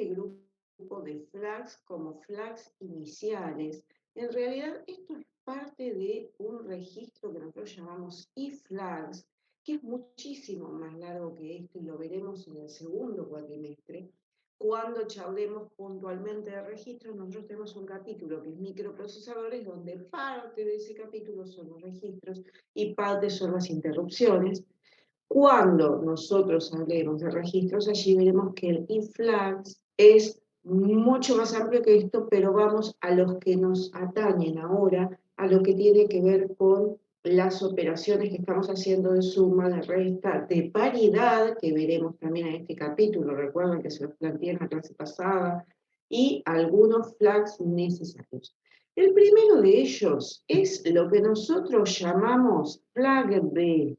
este grupo de flags como flags iniciales. En realidad esto es parte de un registro que nosotros llamamos eFlags, que es muchísimo más largo que esto y lo veremos en el segundo cuatrimestre. Cuando charlemos puntualmente de registros, nosotros tenemos un capítulo que es microprocesadores, donde parte de ese capítulo son los registros y parte son las interrupciones. Cuando nosotros hablemos de registros, allí veremos que el eFlags es mucho más amplio que esto, pero vamos a los que nos atañen ahora, a lo que tiene que ver con las operaciones que estamos haciendo de suma, de resta, de paridad, que veremos también en este capítulo, recuerden que se los planteé en la clase pasada, y algunos flags necesarios. El primero de ellos es lo que nosotros llamamos flag B.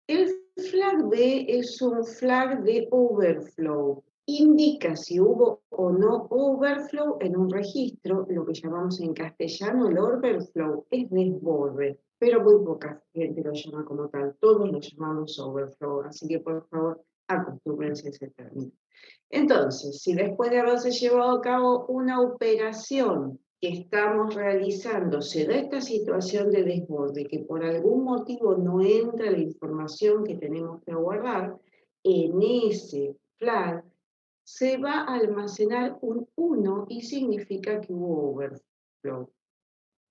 El flag B es un flag de overflow. Indica si hubo o no overflow en un registro, lo que llamamos en castellano el overflow es desborde, pero muy poca gente lo llama como tal, todos lo llamamos overflow, así que por favor acostúmbrense a ese término. Entonces, si después de haberse llevado a cabo una operación que estamos realizando, se da esta situación de desborde, que por algún motivo no entra la información que tenemos que guardar, en ese flag se va a almacenar un 1 y significa que hubo overflow.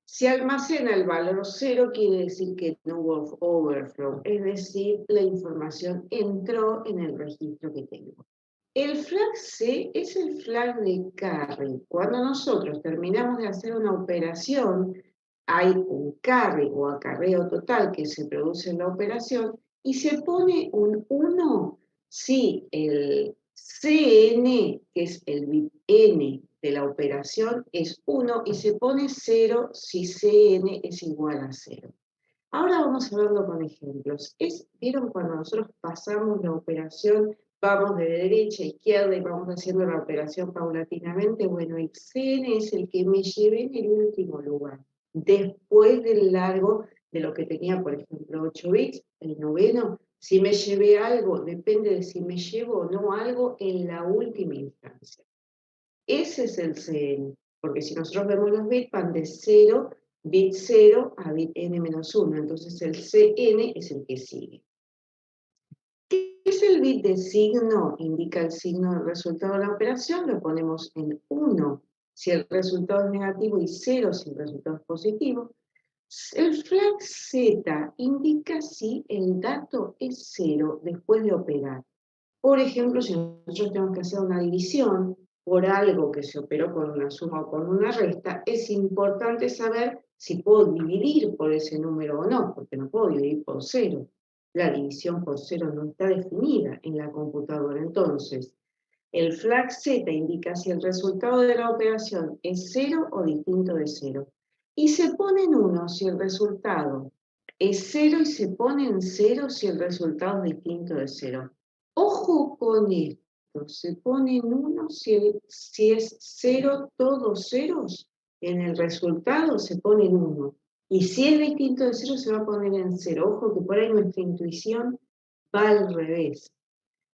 Si almacena el valor 0, quiere decir que no hubo overflow, es decir, la información entró en el registro que tengo. El flag C es el flag de carry. Cuando nosotros terminamos de hacer una operación, hay un carry o acarreo total que se produce en la operación y se pone un 1 si el CN, que es el bit N de la operación, es 1 y se pone 0 si CN es igual a 0. Ahora vamos a verlo con ejemplos. ¿Vieron cuando nosotros pasamos la operación, vamos de derecha a izquierda y vamos haciendo la operación paulatinamente? Bueno, el CN es el que me llevé en el último lugar, después del largo de lo que tenía, por ejemplo, 8 bits, el noveno. Si me llevé algo, depende de si me llevo o no algo en la última instancia. Ese es el CN, porque si nosotros vemos los bits, van de 0, bit 0 a bit n-1, entonces el CN es el que sigue. ¿Qué es el bit de signo? Indica el signo del resultado de la operación, lo ponemos en 1 si el resultado es negativo y 0 si el resultado es positivo. El flag Z indica si el dato es 0 después de operar. Por ejemplo, si nosotros tenemos que hacer una división por algo que se operó con una suma o con una resta, es importante saber si puedo dividir por ese número o no, porque no puedo dividir por 0. La división por 0 no está definida en la computadora. Entonces, el flag Z indica si el resultado de la operación es 0 o distinto de 0. Y se pone en 1 si el resultado es 0 y se pone en 0 si el resultado es distinto de 0. Ojo con esto, se pone en 1 si es 0 todos ceros, en el resultado se pone en 1. Y si es distinto de 0 se va a poner en 0. Ojo que por ahí nuestra intuición va al revés.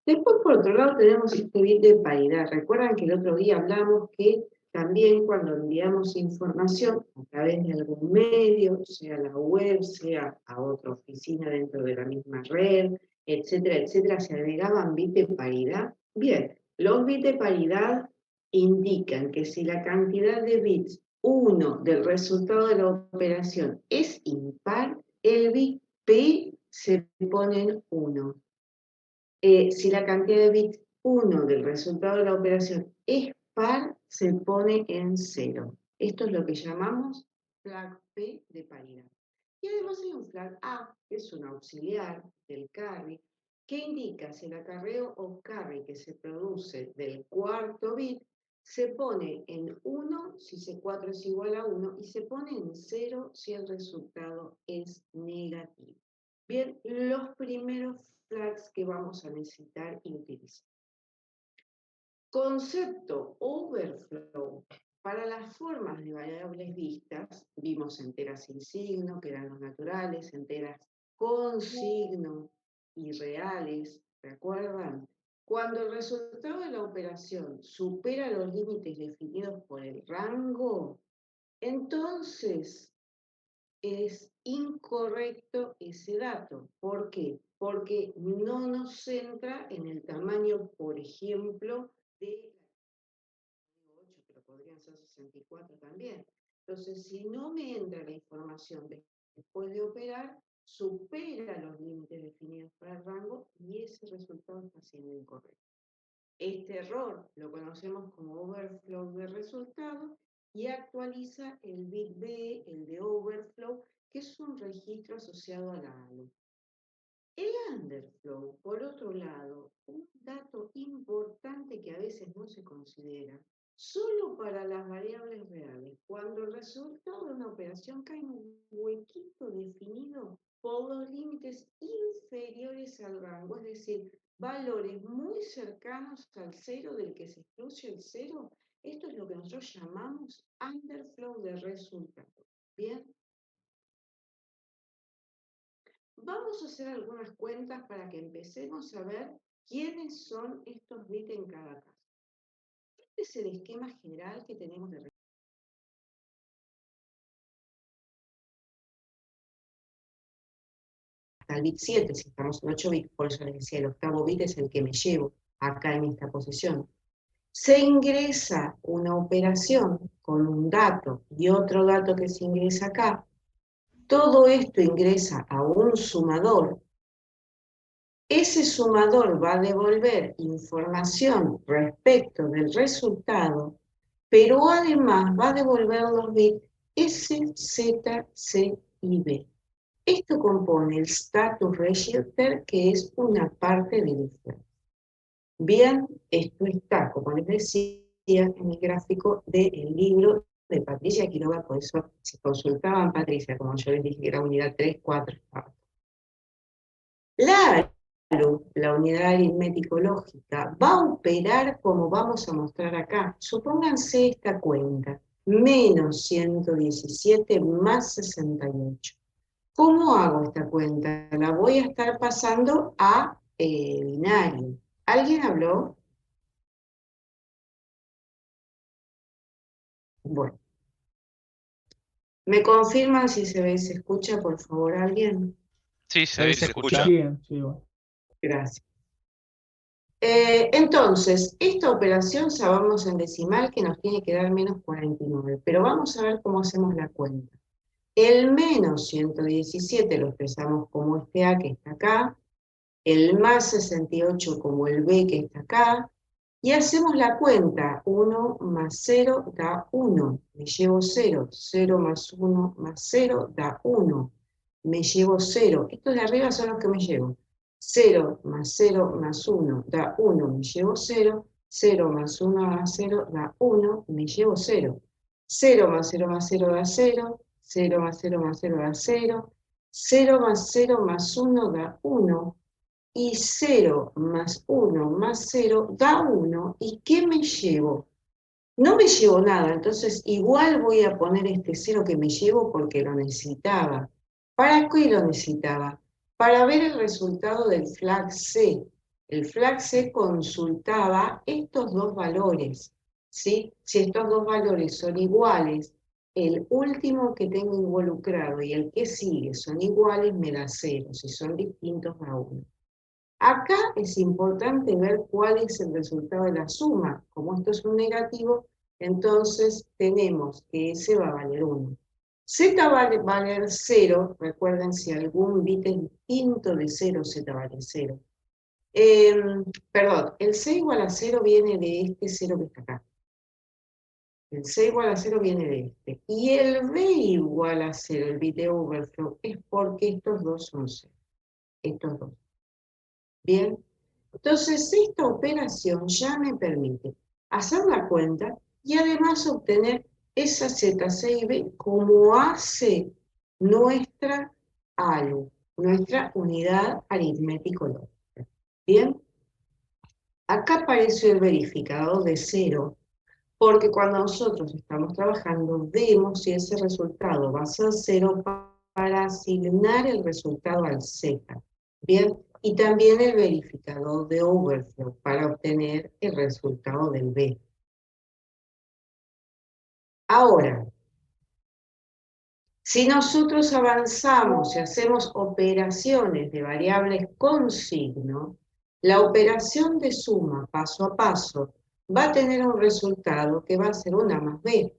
Después, por otro lado, tenemos este bit de paridad. Recuerdan que el otro día hablamos que también cuando enviamos información a través de algún medio, sea la web, sea a otra oficina dentro de la misma red, etcétera, etcétera, se agregaban bits de paridad. Bien, los bits de paridad indican que si la cantidad de bits 1 del resultado de la operación es impar, el bit P se pone en 1. Si la cantidad de bits 1 del resultado de la operación es par, se pone en 0. Esto es lo que llamamos flag P de paridad. Y además hay un flag A, que es un auxiliar del carry, que indica si el acarreo o carry que se produce del cuarto bit se pone en 1 si C4 es igual a 1 y se pone en 0 si el resultado es negativo. Bien, los primeros flags que vamos a necesitar y utilizar. Concepto overflow. Para las formas de variables vistas, vimos enteras sin signo, que eran los naturales, enteras con signo y reales, ¿recuerdan? Cuando el resultado de la operación supera los límites definidos por el rango, entonces es incorrecto ese dato. ¿Por qué? Porque no nos centra en el tamaño, por ejemplo, de 8, pero podrían ser 64 también. Entonces, si no me entra la información después de operar, supera los límites definidos para el rango y ese resultado está siendo incorrecto. Este error lo conocemos como overflow de resultado y actualiza el bit B, el de overflow, que es un registro asociado a la ALU. El underflow, por otro lado, un dato importante que a veces no se considera, solo para las variables reales, cuando el resultado de una operación cae en un huequito definido por los límites inferiores al rango, es decir, valores muy cercanos al cero del que se excluye el cero, esto es lo que nosotros llamamos underflow de resultado. ¿Bien? Vamos a hacer algunas cuentas para que empecemos a ver quiénes son estos bits en cada caso. Este es el esquema general que tenemos de hasta el bit 7, si estamos en 8 bits, por eso les decía, el octavo bit es el que me llevo acá en esta posición. Se ingresa una operación con un dato y otro dato que se ingresa acá. Todo esto ingresa a un sumador. Ese sumador va a devolver información respecto del resultado, pero además va a devolver los bits S, Z, C y B. Esto compone el status register, que es una parte del flag. Bien, esto está, como les decía, en el gráfico del libro de Patricia Quiroga, por eso si consultaban Patricia, como yo les dije que era unidad 3, 4, la unidad aritmético-lógica va a operar como vamos a mostrar acá. Supónganse esta cuenta, menos 117 más 68. ¿Cómo hago esta cuenta? La voy a estar pasando a binario. ¿Alguien habló? Bueno. ¿Me confirman si se ve y se escucha, por favor, alguien? Sí, se ve y se escucha. Sí, sí, bueno. Gracias. Entonces, esta operación sabemos en decimal que nos tiene que dar menos 49, pero vamos a ver cómo hacemos la cuenta. El menos 117 lo expresamos como este A que está acá, el más 68 como el B que está acá, y hacemos la cuenta. 1 más 0 da 1, me llevo 0, 0 más 1 más 0 da 1, me llevo 0. Estos de arriba son los que me llevo. 0 más 0 más 1 da 1, me llevo 0, 0 más 1 más 0 da 1, me llevo 0. 0 más 0 más 0 da 0, 0 más 0 más 0 da 0, 0 más 0 más 1 da 1, y 0 más 1 más 0 da 1, ¿y qué me llevo? No me llevo nada, entonces igual voy a poner este 0 que me llevo porque lo necesitaba. ¿Para qué lo necesitaba? Para ver el resultado del flag C. El flag C consultaba estos dos valores, ¿sí? Si estos dos valores son iguales, el último que tengo involucrado y el que sigue son iguales, me da 0. Si son distintos, da 1. Acá es importante ver cuál es el resultado de la suma. Como esto es un negativo, entonces tenemos que S va a valer 1. Z va a valer 0. Recuerden, si algún bit es distinto de 0, Z vale 0. Perdón, el C igual a 0 viene de este 0 que está acá. El C igual a 0 viene de este. Y el B igual a 0, el bit de overflow, es porque estos dos son 0. Estos dos. Bien. Entonces, esta operación ya me permite hacer la cuenta y además obtener esa Z, C y B como hace nuestra ALU, nuestra unidad aritmético-lógica. Bien, acá aparece el verificador de 0, porque cuando nosotros estamos trabajando, vemos si ese resultado va a ser 0 para asignar el resultado al Z. Bien, y también el verificador de overflow para obtener el resultado del B. Ahora, si nosotros avanzamos y hacemos operaciones de variables con signo, la operación de suma paso a paso va a tener un resultado que va a ser una más B,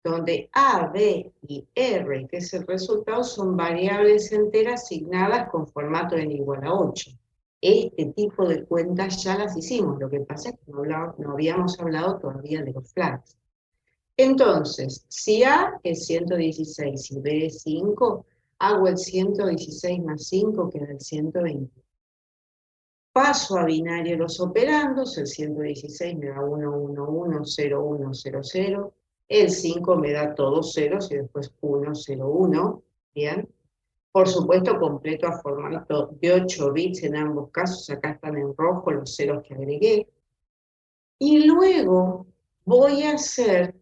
donde A, B y R, que es el resultado, son variables enteras asignadas con formato n igual a 8. Este tipo de cuentas ya las hicimos, lo que pasa es que no habíamos hablado todavía de los flags. Entonces, si A es 116 y B es 5, hago el 116 más 5, que da el 120. Paso a binario los operandos, el 116 me da 1, 1, 1, 0, 1, 0, 0. El 5 me da todos ceros y después 1, 0, 1. Bien. Por supuesto, completo a formato de 8 bits en ambos casos. Acá están en rojo los ceros que agregué. Y luego voy a hacer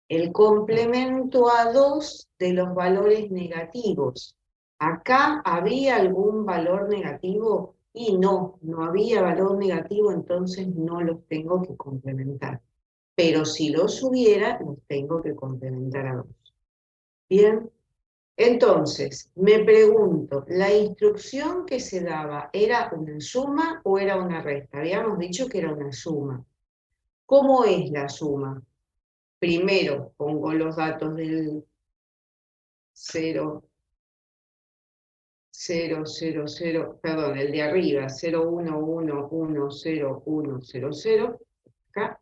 el complemento a 2 de los valores negativos. Acá había algún valor negativo y no había valor negativo, entonces no los tengo que complementar. Pero si los hubiera, los tengo que complementar a 2. Bien, entonces me pregunto, ¿la instrucción que se daba era una suma o era una resta? Habíamos dicho que era una suma. ¿Cómo es la suma? Primero pongo los datos del 0, 0, 0, 0, perdón, el de arriba, 0, 1, 1, 1, 0, 1, 0, 0, acá.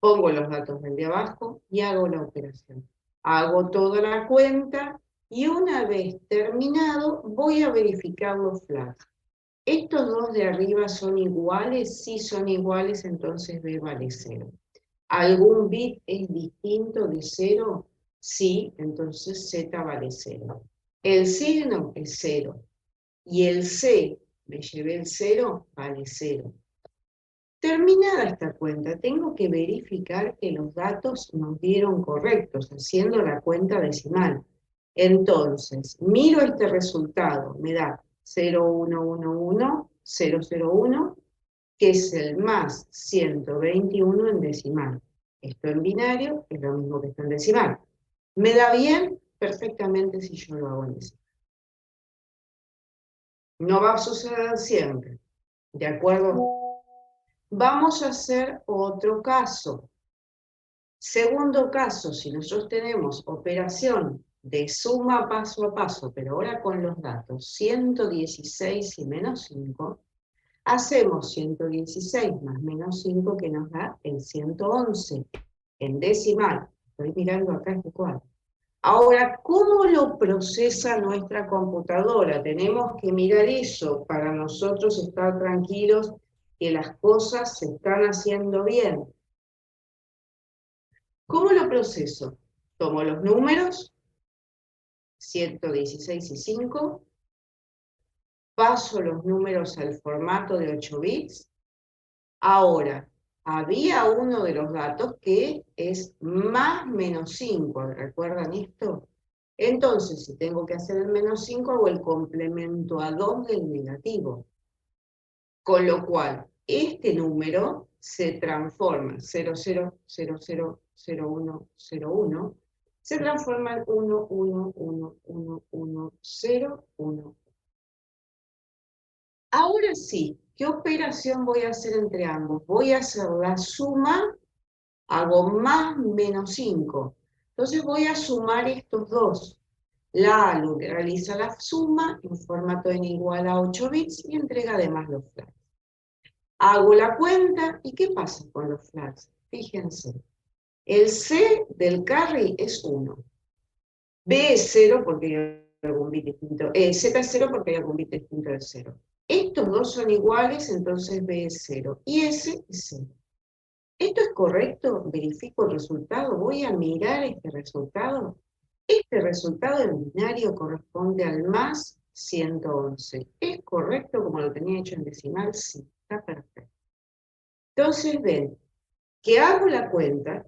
Pongo los datos del de abajo y hago la operación. Hago toda la cuenta y una vez terminado voy a verificar los flags. ¿Estos dos de arriba son iguales? Si son iguales, entonces B vale 0. ¿Algún bit es distinto de 0? Sí, entonces Z vale 0. El signo es 0. Y el C, me llevé el 0, vale 0. Terminada esta cuenta, tengo que verificar que los datos nos dieron correctos, haciendo la cuenta decimal. Entonces, miro este resultado, me da 0111001, que es el más 121 en decimal. Esto en binario es lo mismo que esto en decimal. ¿Me da bien? Perfectamente si yo lo hago en decimal. No va a suceder siempre, ¿de acuerdo? Vamos a hacer otro caso. Segundo caso, si nosotros tenemos operación de suma paso a paso, pero ahora con los datos 116 y menos 5, hacemos 116 más menos 5 que nos da el 111 en decimal. Estoy mirando acá este cuadro. Ahora, ¿cómo lo procesa nuestra computadora? Tenemos que mirar eso para nosotros estar tranquilos que las cosas se están haciendo bien. ¿Cómo lo proceso? Tomo los números, 116 y 5, paso los números al formato de 8 bits. Ahora, había uno de los datos que es más menos 5, ¿recuerdan esto? Entonces, si tengo que hacer el menos 5, hago el complemento a 2 del negativo. Con lo cual, este número se transforma, 00000101, se transforma en 111110, 1. Ahora sí, ¿qué operación voy a hacer entre ambos? Voy a hacer la suma, hago más menos 5. Entonces voy a sumar estos dos. La ALU realiza la suma en formato n igual a 8 bits y entrega además los flags. Hago la cuenta, ¿y qué pasa con los flags? Fíjense, el C del carry es 1. B es 0 porque hay algún bit distinto. Z es 0 porque hay algún bit distinto de 0. Estos dos son iguales, entonces B es 0. Y S es 0. ¿Esto es correcto? Verifico el resultado. Voy a mirar este resultado. Este resultado en binario corresponde al más 111. ¿Es correcto como lo tenía hecho en decimal? Sí, está perfecto. Entonces ven que hago la cuenta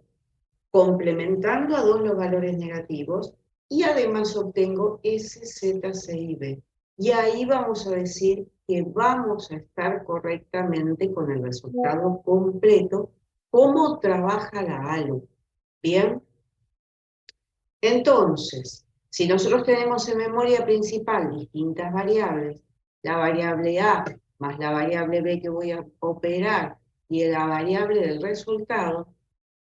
complementando a 2 los valores negativos y además obtengo S, Z, C y B. Y ahí vamos a decir que vamos a estar correctamente con el resultado completo, cómo trabaja la ALU. ¿Bien? Entonces, si nosotros tenemos en memoria principal distintas variables, la variable A más la variable B que voy a operar y la variable del resultado,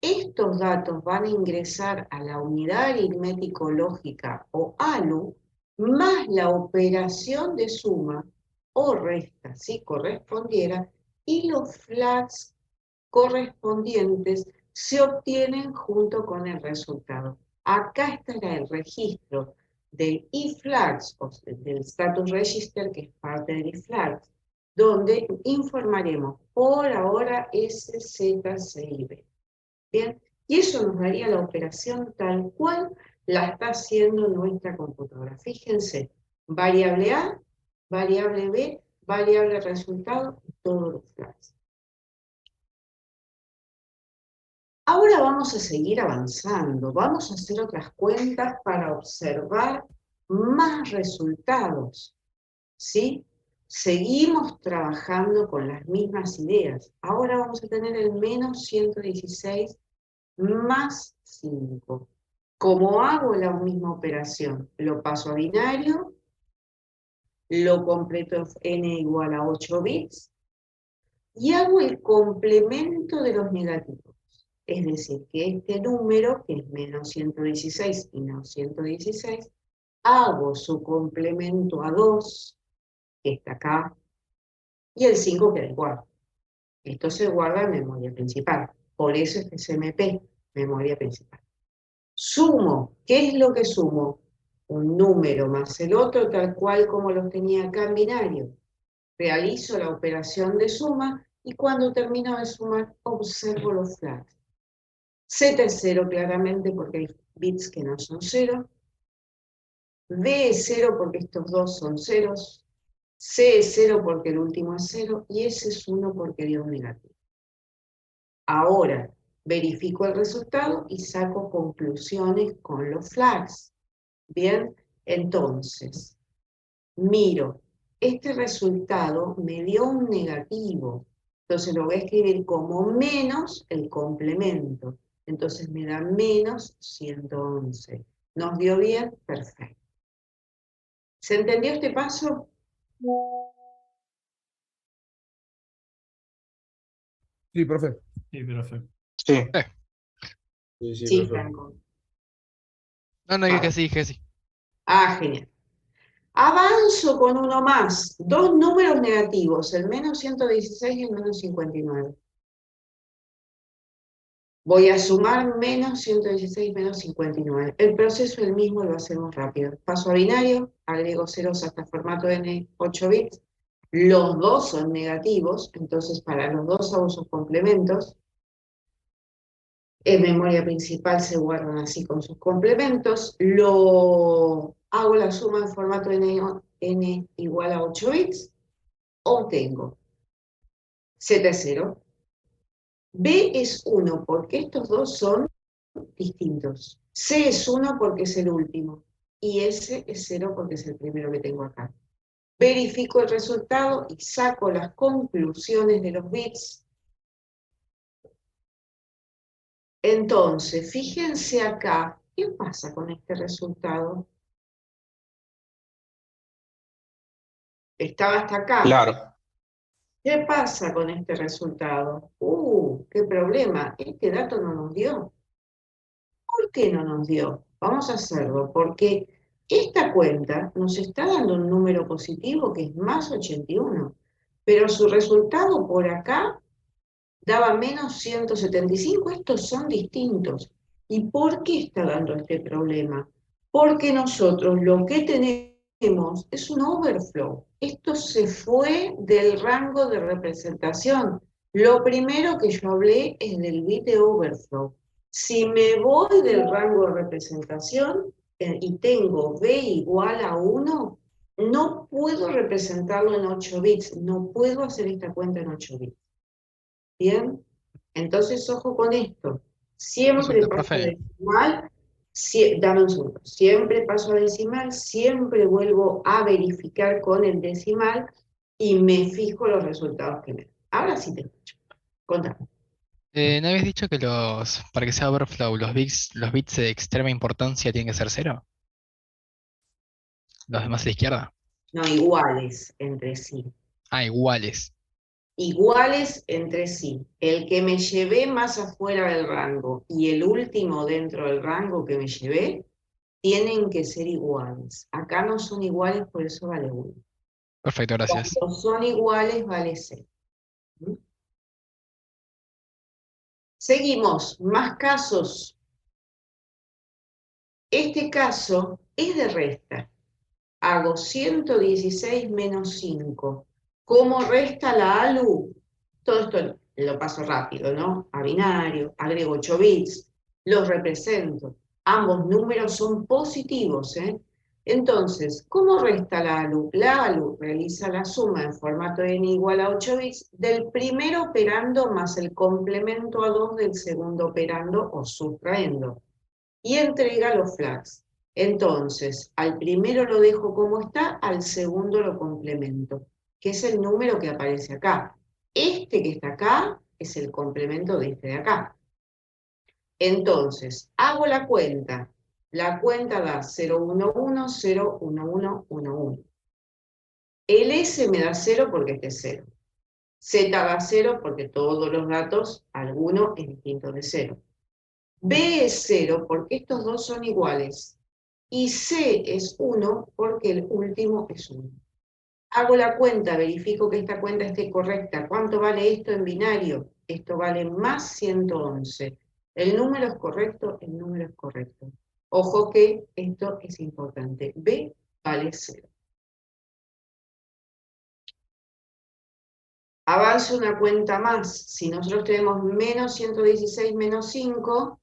estos datos van a ingresar a la unidad aritmético-lógica o ALU más la operación de suma o resta, si correspondiera, y los flags correspondientes se obtienen junto con el resultado. Acá estará el registro del eFlags, o del status register, que es parte del eFlags, donde informaremos por ahora S, Z, C y B. Bien, y eso nos daría la operación tal cual la está haciendo nuestra computadora. Fíjense, variable A, variable B, variable resultado y todos los flags. Ahora vamos a seguir avanzando, vamos a hacer otras cuentas para observar más resultados, ¿sí? Seguimos trabajando con las mismas ideas. Ahora vamos a tener el menos 116 más 5. ¿Cómo hago la misma operación? Lo paso a binario, lo completo n igual a 8 bits y hago el complemento de los negativos. Es decir, que este número, que es menos 116 y menos 116, hago su complemento a 2, que está acá, y el 5 queda igual. Esto se guarda en memoria principal. Por eso es que es MP, memoria principal. Sumo. ¿Qué es lo que sumo? Un número más el otro, tal cual como los tenía acá en binario. Realizo la operación de suma y cuando termino de sumar, observo los flags. Z es 0 claramente porque hay bits que no son 0. B es 0 porque estos dos son ceros. C es 0 porque el último es 0. Y S es 1 porque dio un negativo. Ahora verifico el resultado y saco conclusiones con los flags. Bien, entonces, miro, este resultado me dio un negativo. Entonces lo voy a escribir como menos el complemento. Entonces me da menos 111. ¿Nos dio bien? Perfecto. ¿Se entendió este paso? Sí, profe. Sí, profe. Sí. Sí, profe. Franco. No, que sí, que sí. Ah, genial. Avanzo con uno más. Dos números negativos, el menos 116 y el menos 59. Voy a sumar menos 116 menos 59. El proceso es el mismo y lo hacemos rápido. Paso a binario, agrego ceros hasta formato n 8 bits. Los dos son negativos, entonces para los dos hago sus complementos. En memoria principal se guardan así con sus complementos. Hago la suma en formato n igual a 8 bits. Obtengo Z es 0. B es 1 porque estos dos son distintos. C es 1 porque es el último. Y S es 0 porque es el primero que tengo acá. Verifico el resultado y saco las conclusiones de los bits. Entonces, fíjense acá, ¿qué pasa con este resultado? Estaba hasta acá. Claro. ¿Qué pasa con este resultado? ¡Qué problema! Este dato no nos dio. ¿Por qué no nos dio? Vamos a hacerlo, porque esta cuenta nos está dando un número positivo que es más 81, pero su resultado por acá daba menos 175. Estos son distintos. ¿Y por qué está dando este problema? Porque nosotros lo que tenemos es un overflow. Esto se fue del rango de representación. Lo primero que yo hablé es del bit de overflow. Si me voy del rango de representación y tengo b igual a 1, no puedo representarlo en 8 bits, no puedo hacer esta cuenta en 8 bits. ¿Bien? Entonces, ojo con esto. Siempre Consulta, pasa profe. decimal Dame un segundo. Siempre paso a decimal, siempre vuelvo a verificar con el decimal y me fijo los resultados que me dan. Ahora sí te escucho. Contame. ¿No habías dicho que para que sea overflow, los bits de extrema importancia tienen que ser cero? Los demás a la izquierda. No, iguales entre sí. Ah, iguales. Iguales entre sí. El que me llevé más afuera del rango y el último dentro del rango que me llevé, tienen que ser iguales. Acá no son iguales, por eso vale 1. Perfecto, gracias. Cuando son iguales, vale 0. Seguimos, más casos. Este caso es de resta. Hago 116 menos 5. ¿Cómo resta la ALU? Todo esto lo paso rápido, ¿no? A binario, agrego 8 bits, los represento. Ambos números son positivos, ¿eh? Entonces, ¿cómo resta la ALU? La ALU realiza la suma en formato n igual a 8 bits del primer operando más el complemento a 2 del segundo operando o sustraendo. Y entrega los flags. Entonces, al primero lo dejo como está, al segundo lo complemento, que es el número que aparece acá. Este que está acá es el complemento de este de acá. Entonces, hago la cuenta. La cuenta da 011, 01111. El S me da 0 porque este es 0. Z da 0 porque todos los datos, alguno es distinto de 0. B es 0 porque estos dos son iguales. Y C es 1 porque el último es 1. Hago la cuenta, verifico que esta cuenta esté correcta. ¿Cuánto vale esto en binario? Esto vale más 111. ¿El número es correcto? El número es correcto. Ojo que esto es importante. B vale 0. Avanzo una cuenta más. Si nosotros tenemos menos 116 menos 5,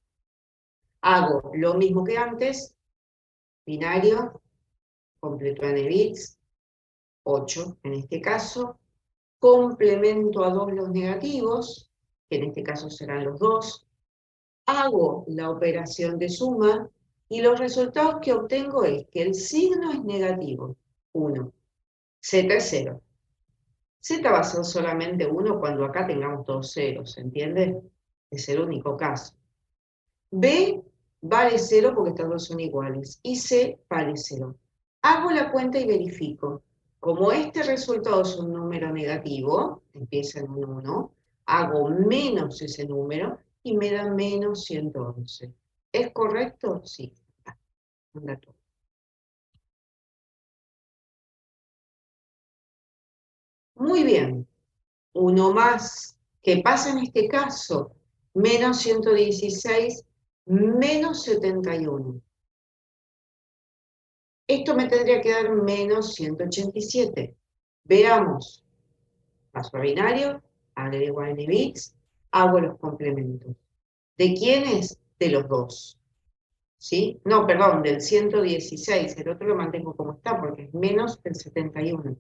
hago lo mismo que antes. Binario, completo n bits, 8 en este caso, complemento a 2 los negativos, que en este caso serán los 2, hago la operación de suma y los resultados que obtengo es que el signo es negativo, 1, z es 0. Z va a ser solamente 1 cuando acá tengamos todos ceros, ¿se entiende? Es el único caso. B vale 0 porque estas dos son iguales. Y C vale 0. Hago la cuenta y verifico. Como este resultado es un número negativo, empieza en un 1, hago menos ese número y me da menos 111. ¿Es correcto? Sí. Anda todo. Muy bien. Uno más. ¿Qué pasa en este caso? Menos 116, menos 71. Esto me tendría que dar menos 187. Veamos. Paso a binario, agrego n bits, hago los complementos. ¿De quiénes? De los dos. ¿Sí? No, perdón, del 116. El otro lo mantengo como está porque es menos el 71.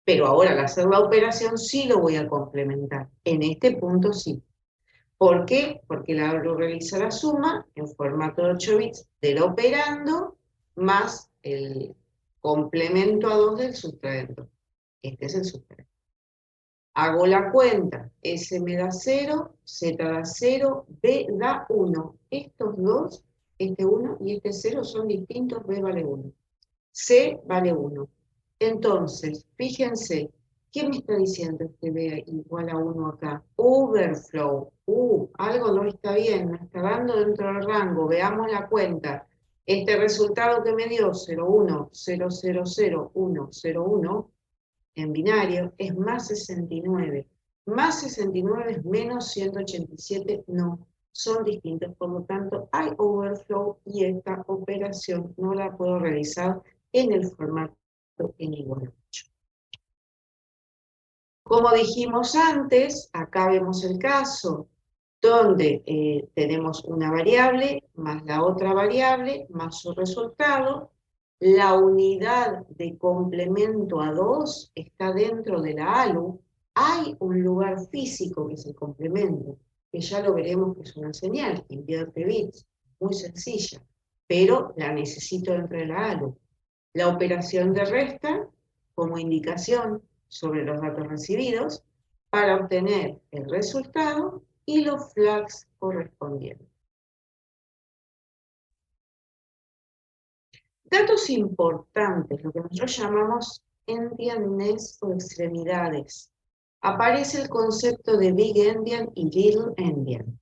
Pero ahora al hacer la operación sí lo voy a complementar. En este punto sí. ¿Por qué? Porque la realiza la suma en formato de 8 bits del operando más el complemento a 2 del sustraendo. Este es el sustraendo. Hago la cuenta. S me da 0, Z da 0, B da 1. Estos dos, este 1 y este 0 son distintos, B vale 1. C vale 1. Entonces, fíjense, ¿qué me está diciendo este B igual a 1 acá? Overflow. Algo no está bien, me está dando dentro del rango. Veamos la cuenta. Este resultado que me dio 0, 1, 0, 0, 0, 1, 0, 1, en binario, es más 69. Más 69 es menos 187, no. Son distintos, por lo tanto, hay overflow y esta operación no la puedo realizar en el formato n igual a 8. Como dijimos antes, acá vemos el caso donde tenemos una variable más la otra variable más su resultado. La unidad de complemento a 2 está dentro de la ALU. Hay un lugar físico que es el complemento, que ya lo veremos que es una señal que invierte bits, muy sencilla. pero la necesito dentro de la ALU. La operación de resta como indicación sobre los datos recibidos para obtener el resultado y los flags correspondientes. Datos importantes, lo que nosotros llamamos endianness o extremidades. Aparece el concepto de Big Endian y Little Endian.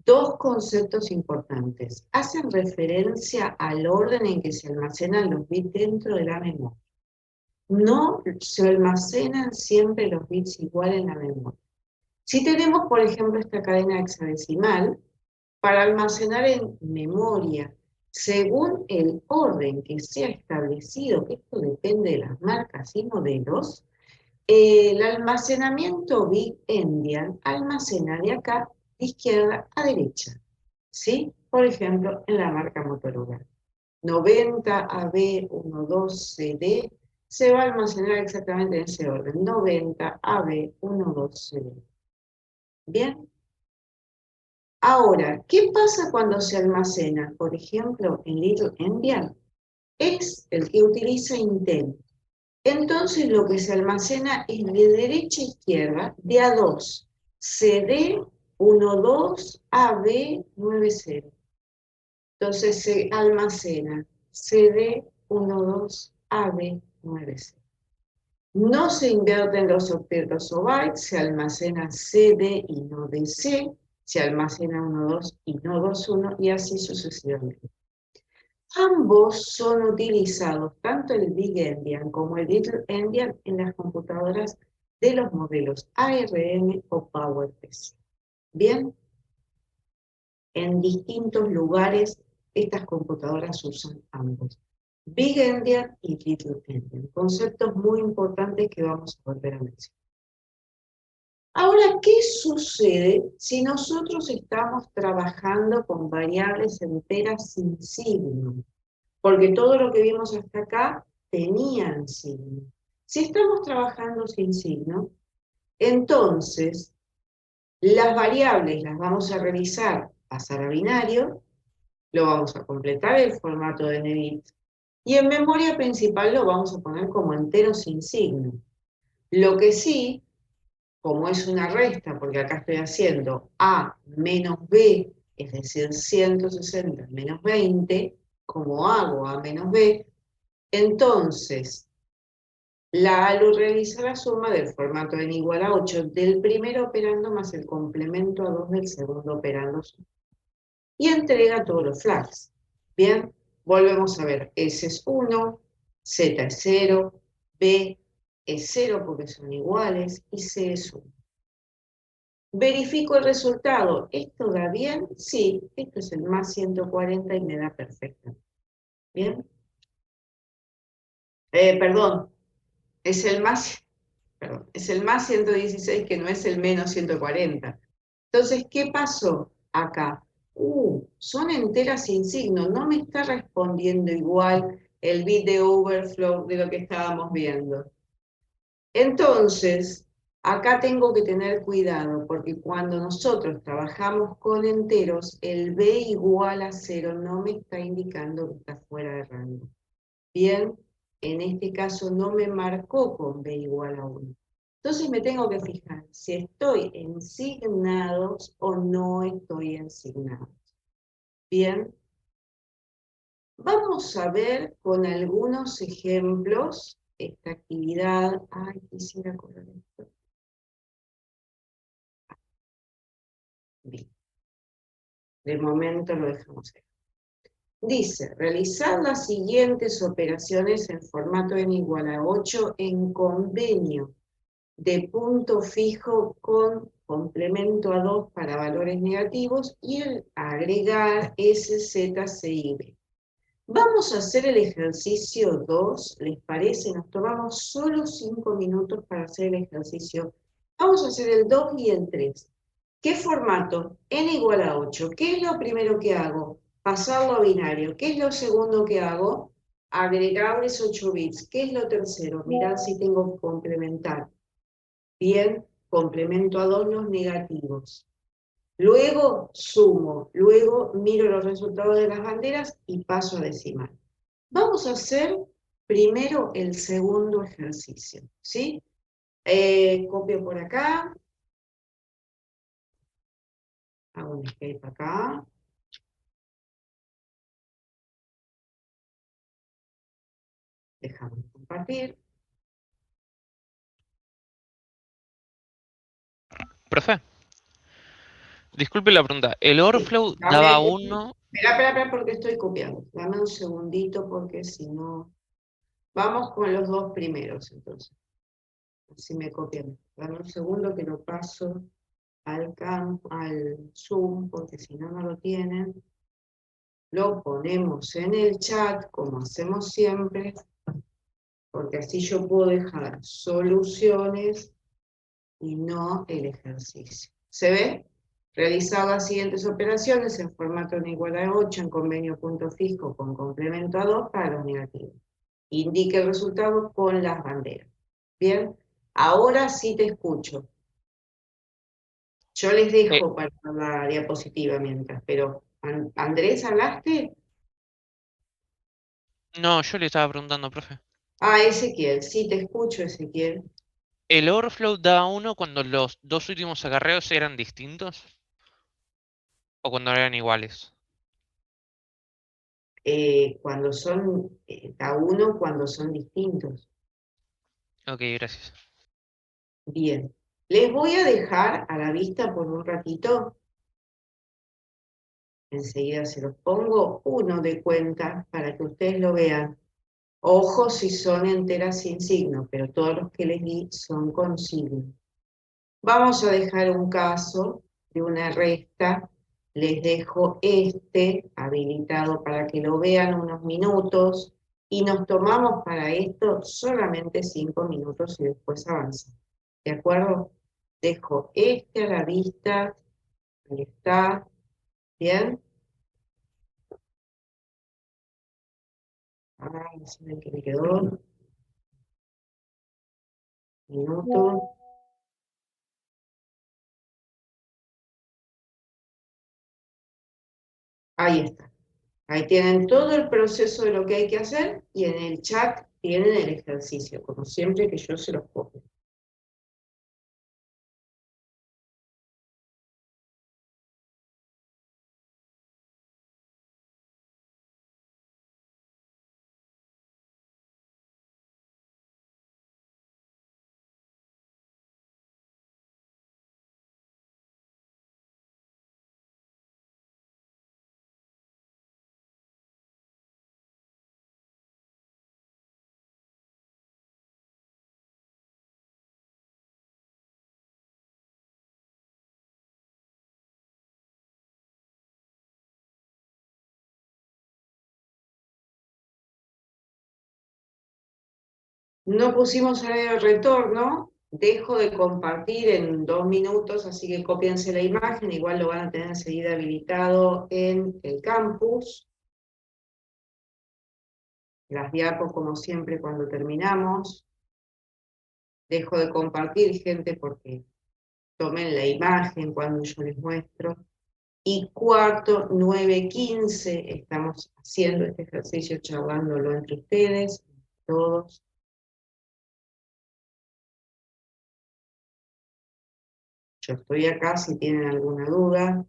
Dos conceptos importantes. Hacen referencia al orden en que se almacenan los bits dentro de la memoria. No se almacenan siempre los bits igual en la memoria. Si tenemos, por ejemplo, esta cadena hexadecimal, para almacenar en memoria, según el orden que sea establecido, que esto depende de las marcas y modelos, el almacenamiento Big Endian almacena de acá de izquierda a derecha, ¿sí? Por ejemplo, en la marca Motorola. 90 AB12CD se va a almacenar exactamente en ese orden. 90 AB12CD. ¿Bien? Ahora, ¿qué pasa cuando se almacena? Por ejemplo, en Little Endian es el que utiliza Intel. Entonces lo que se almacena es de derecha a izquierda, de A2, CD 12 AB90. Entonces se almacena CD 12 AB90. No se invierten los octetos o bytes, se almacena CD y no DC, se almacena 12 y no 21 y así sucesivamente. Ambos son utilizados, tanto el Big Endian como el Little Endian, en las computadoras de los modelos ARM o PowerPC. Bien, en distintos lugares estas computadoras usan ambos. Big Endian y Little Endian, conceptos muy importantes que vamos a volver a mencionar. Ahora, ¿qué sucede si nosotros estamos trabajando con variables enteras sin signo? Porque todo lo que vimos hasta acá tenían signo. Si estamos trabajando sin signo, entonces las variables las vamos a realizar, pasar a binario, lo vamos a completar el formato de NBit, y en memoria principal lo vamos a poner como entero sin signo. Lo que sí, como es una resta, porque acá estoy haciendo A menos B, es decir, 160 menos 20, como hago A menos B, entonces la ALU realiza la suma del formato n igual a 8 del primer operando más el complemento a 2 del segundo operando y entrega todos los flags. Bien, volvemos a ver, S es 1, Z es 0, B es 0 porque son iguales y C es 1. Verifico el resultado. ¿Esto da bien? Sí, esto es el más 140 y me da perfecto. ¿Bien? Perdón, es el más 116 que no es el menos 140. Entonces, ¿qué pasó acá? Son enteras sin signo, no me está respondiendo igual el bit de overflow de lo que estábamos viendo. Entonces, acá tengo que tener cuidado, porque cuando nosotros trabajamos con enteros, el b igual a 0 no me está indicando que está fuera de rango. Bien, en este caso no me marcó con b igual a 1. Entonces me tengo que fijar si estoy en signados o no estoy en signados. Bien, vamos a ver con algunos ejemplos esta actividad. Ay, quisiera correr esto. Bien, de momento lo dejamos ahí. Dice, realizar las siguientes operaciones en formato n igual a 8 en convenio de punto fijo con complemento a 2 para valores negativos y el agregar S, Z, C y B. Vamos a hacer el ejercicio 2, ¿les parece? Nos tomamos solo 5 minutos para hacer el ejercicio. Vamos a hacer el 2 y el 3. ¿Qué formato? N igual a 8. ¿Qué es lo primero que hago? Pasarlo a binario. ¿Qué es lo segundo que hago? Agregarles 8 bits. ¿Qué es lo tercero? Mirad si tengo que complementar. Bien, complemento a 2 los negativos. Luego sumo, luego miro los resultados de las banderas y paso a decimal. Vamos a hacer primero el segundo ejercicio, ¿sí? Copio por acá, hago un escape acá. Dejamos compartir. Profe, disculpe la pregunta. ¿El Sí, overflow daba 1? espera, porque estoy copiando. Dame un segundito porque si no... Vamos con los dos primeros, entonces. Así me copian. Dame un segundo que lo paso al Zoom, porque si no, no lo tienen. Lo ponemos en el chat, como hacemos siempre, porque así yo puedo dejar soluciones y no el ejercicio. ¿Se ve? Realizar las siguientes operaciones en formato n igual a 8 en convenio punto fijo con complemento a 2 para los negativos. Indique el resultado con las banderas. Bien, ahora sí te escucho. Yo les dejo para la diapositiva mientras, pero Andrés, ¿hablaste? No, yo le estaba preguntando, profe. Ah, Ezequiel, sí te escucho, Ezequiel. ¿El overflow daba 1 cuando los dos últimos acarreos eran distintos? ¿O cuando eran iguales? Cuando son, da uno cuando son distintos. Ok, gracias. Bien, les voy a dejar a la vista por un ratito. Enseguida se los pongo uno de cuenta para que ustedes lo vean. Ojo si son enteras sin signo, pero todos los que les di son con signo. Vamos a dejar un caso de una resta. Les dejo este habilitado para que lo vean unos minutos y nos tomamos para esto solamente 5 minutos y después avanzamos. ¿De acuerdo? Dejo este a la vista. Ahí está. ¿Bien? Vamos a ver qué me quedó. Minuto. Ahí está. Ahí tienen todo el proceso de lo que hay que hacer y en el chat tienen el ejercicio, como siempre que yo se los pongo. No pusimos área de retorno, dejo de compartir en 2 minutos, así que cópiense la imagen, igual lo van a tener enseguida habilitado en el campus. Las diapos como siempre cuando terminamos. Dejo de compartir, gente, porque tomen la imagen cuando yo les muestro. Y cuarto, 9:15, estamos haciendo este ejercicio, charlándolo entre ustedes, todos. Yo estoy acá si tienen alguna duda.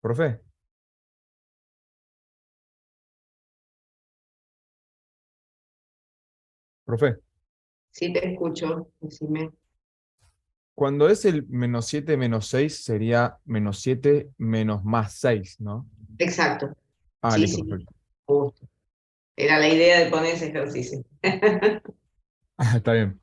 Profe, profe, Sí te escucho, decime. cuando es el -7 -6 sería -7 menos más 6, ¿no? Exacto. Ah, Sí, listo, sí, perfecto. justo. Era la idea de poner ese ejercicio. Ah, está bien.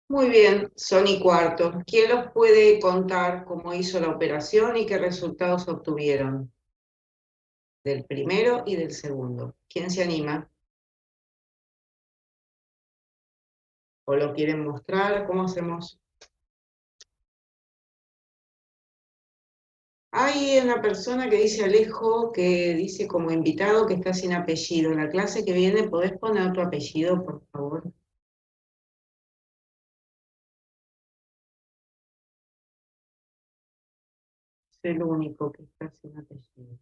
Muy bien, son y cuarto. ¿Quién los puede contar cómo hizo la operación y qué resultados obtuvieron? Del primero y del segundo. ¿Quién se anima? ¿O lo quieren mostrar? ¿Cómo hacemos? Hay una persona que dice Alejo, que dice como invitado que está sin apellido. En la clase que viene, ¿podés poner tu apellido, por favor? Es el único que está sin apellido.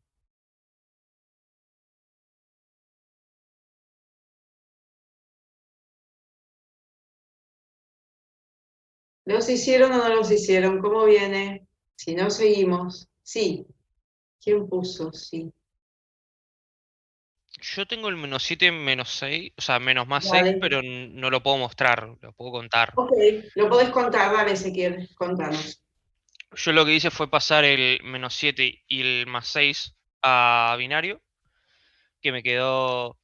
¿Los hicieron o no los hicieron? ¿Cómo viene? Si no, seguimos. Sí. ¿Quién puso? Sí. Yo tengo el -7 -6, o sea, menos más 6, Dale. pero no lo puedo mostrar, lo puedo contar. Ok, lo podés contar, dale, si quieres, contanos. Yo lo que hice fue pasar el -7 y el +6 a binario, que me quedó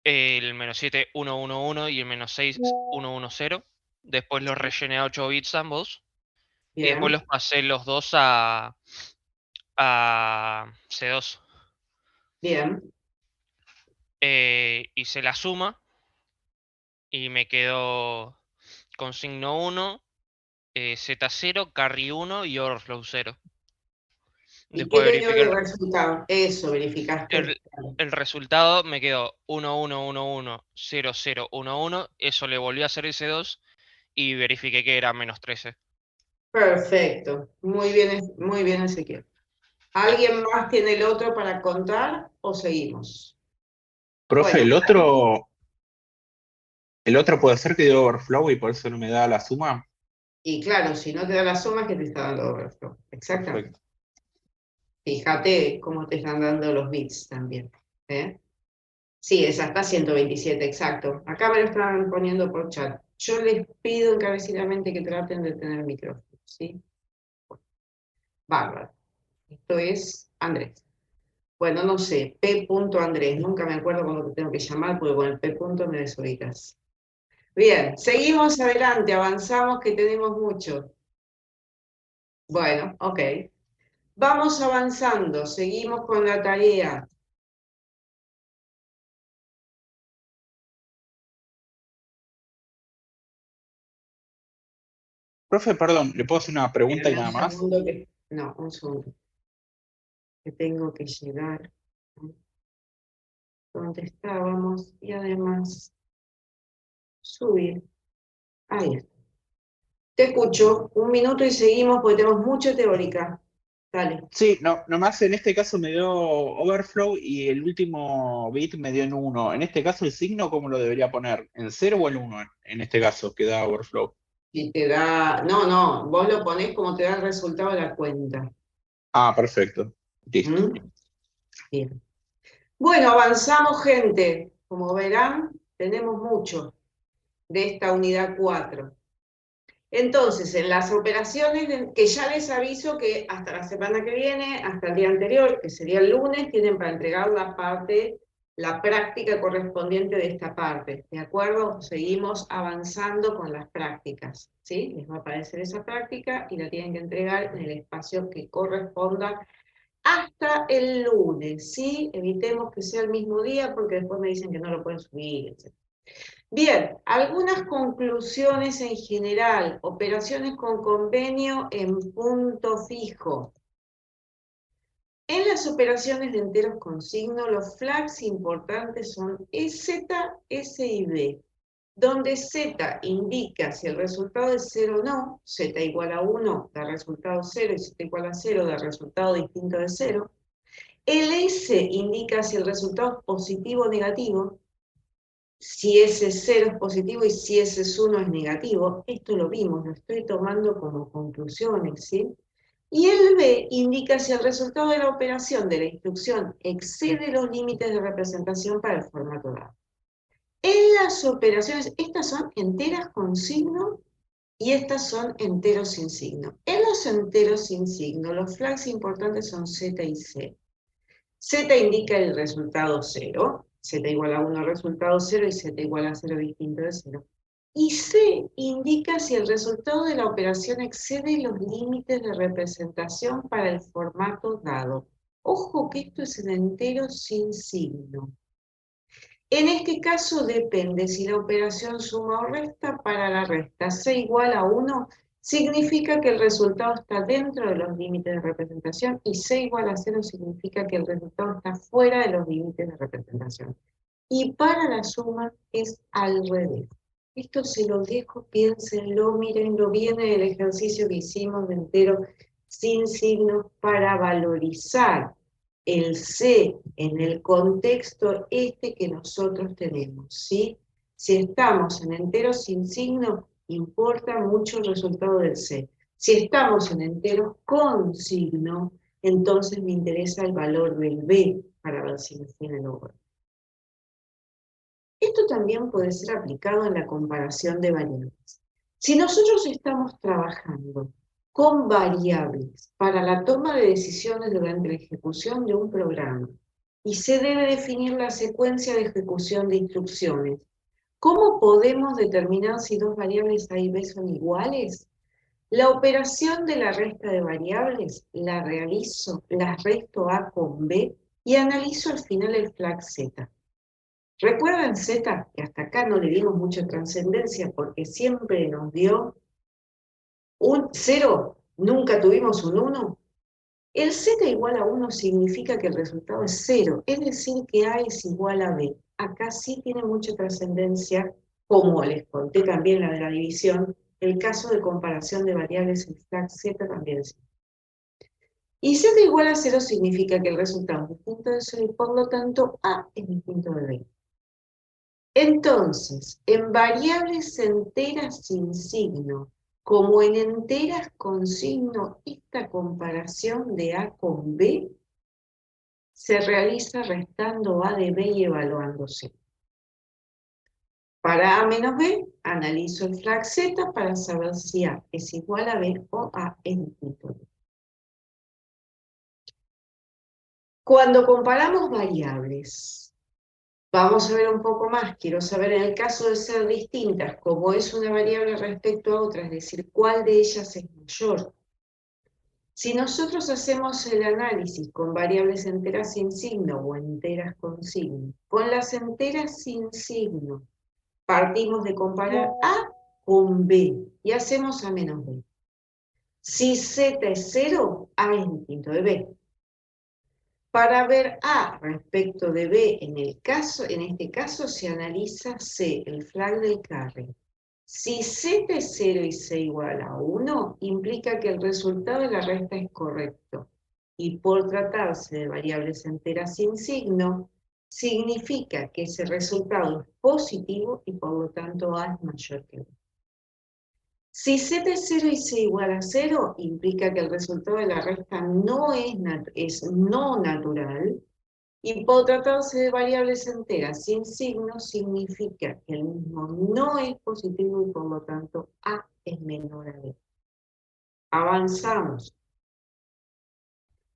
el -7 111 y el -6 110. Después los rellené a 8 bits ambos. Y después Bien, los pasé los dos a C2. bien. Hice la suma y me quedó con signo 1, Z0, carry 1 y overflow 0. ¿Y qué Después te dio verifiqué de resultado? Eso, verificaste. el, el resultado, me quedó 11110011. Eso le volví a hacer S2 y verifiqué que era -13. Perfecto. Muy bien, Ezequiel. ¿Alguien más tiene el otro para contar o seguimos? Profe, Bueno, el otro puede ser que dio overflow y por eso no me da la suma. y claro, si no te da la suma es que te está dando overflow. Exactamente. Perfecto. Fíjate cómo te están dando los bits también. ¿Eh? Sí, esa está 127, exacto. Acá me lo están poniendo por chat. Yo les pido encarecidamente que traten de tener micrófono, ¿sí? Bárbaro. Esto es Andrés. Bueno, no sé, P. Andrés, nunca me acuerdo cómo te tengo que llamar, porque con el P. me desubicas. Bien, seguimos adelante, avanzamos que tenemos mucho. Bueno, ok. Vamos avanzando, seguimos con la tarea. Profe, perdón, ¿le puedo hacer una pregunta y nada Un más? segundo que... No, un segundo. Que tengo que llegar donde estábamos y además subir. Ahí está. Te escucho, un minuto y seguimos porque tenemos mucha teórica. Dale. Sí, no, nomás en este caso me dio overflow y el último bit me dio en 1. En este caso, ¿el signo cómo lo debería poner? ¿En 0 o en 1? En este caso, que da overflow. Si te da... No, no, vos lo ponés como te da el resultado de la cuenta. Ah, perfecto. Listo. ¿Mm? Bien. Bueno, avanzamos, gente. Como verán, tenemos mucho de esta unidad 4. Entonces, en las operaciones, que ya les aviso que hasta la semana que viene, hasta el día anterior, que sería el lunes, tienen para entregar la práctica correspondiente de esta parte. ¿De acuerdo? Seguimos avanzando con las prácticas. ¿Sí? Les va a aparecer esa práctica y la tienen que entregar en el espacio que corresponda hasta el lunes. ¿Sí? Evitemos que sea el mismo día porque después me dicen que no lo pueden subir, etc. Bien, algunas conclusiones en general. Operaciones con convenio en punto fijo. En las operaciones de enteros con signo, los flags importantes son Z, S y B, donde Z indica si el resultado es 0 o no, Z igual a 1 da resultado 0 y Z igual a 0 da resultado distinto de 0. El S indica si el resultado es positivo o negativo, si ese 0 es positivo y si ese es 1 es negativo. Esto lo vimos, lo estoy tomando como conclusiones, ¿sí? Y el B indica si el resultado de la operación de la instrucción excede los límites de representación para el formato dado. En las operaciones, estas son enteras con signo y estas son enteros sin signo. En los enteros sin signo, los flags importantes son Z y C. Z indica el resultado 0, Z igual a 1 resultado 0 y Z igual a 0 distinto de 0. Y C indica si el resultado de la operación excede los límites de representación para el formato dado. Ojo que esto es en entero sin signo. En este caso depende si la operación suma o resta. Para la resta, C igual a 1 significa que el resultado está dentro de los límites de representación y C igual a 0 significa que el resultado está fuera de los límites de representación. Y para la suma es al revés. Esto se lo dejo, piénsenlo, mírenlo bien en el ejercicio que hicimos de entero sin signos para valorizar el C en el contexto este que nosotros tenemos, ¿sí? Si estamos en enteros sin signo, importa mucho el resultado del C. Si estamos en enteros con signo, entonces me interesa el valor del B para ver si me tiene el over. Esto también puede ser aplicado en la comparación de variables. Si nosotros estamos trabajando con variables para la toma de decisiones durante la ejecución de un programa y se debe definir la secuencia de ejecución de instrucciones, ¿cómo podemos determinar si dos variables A y B son iguales? La operación de la resta de variables la realizo, las resto A con B y analizo al final el flag Z. ¿Recuerdan Z? Que hasta acá no le dimos mucha trascendencia porque siempre nos dio un 0, nunca tuvimos un 1. El Z igual a 1 significa que el resultado es 0, es decir, que A es igual a B. Acá sí tiene mucha trascendencia, como les conté también la de la división, el caso de comparación de variables en flag Z también es. Y Z igual a 0 significa que el resultado es distinto de 0 y por lo tanto A es distinto de B. Entonces, en variables enteras sin signo, como en enteras con signo, esta comparación de A con B se realiza restando A de B y evaluando C. Para A menos B, analizo el flag Z para saber si A es igual a B o A es distinto de B. Cuando comparamos variables, vamos a ver un poco más. Quiero saber en el caso de ser distintas, cómo es una variable respecto a otra, es decir, cuál de ellas es mayor. Si nosotros hacemos el análisis con variables enteras sin signo o enteras con signo, con las enteras sin signo, partimos de comparar A con B y hacemos A menos B. Si Z es 0, A es distinto de B. Para ver A respecto de B, en este caso se analiza C, el flag del carry. Si Z es 0 y C igual a 1, implica que el resultado de la resta es correcto. Y por tratarse de variables enteras sin signo, significa que ese resultado es positivo y por lo tanto A es mayor que B. Si Z es 0 y C igual a 0, implica que el resultado de la resta no es no natural. Y por tratarse de variables enteras sin signo, significa que el mismo no es positivo y por lo tanto A es menor a B. Avanzamos.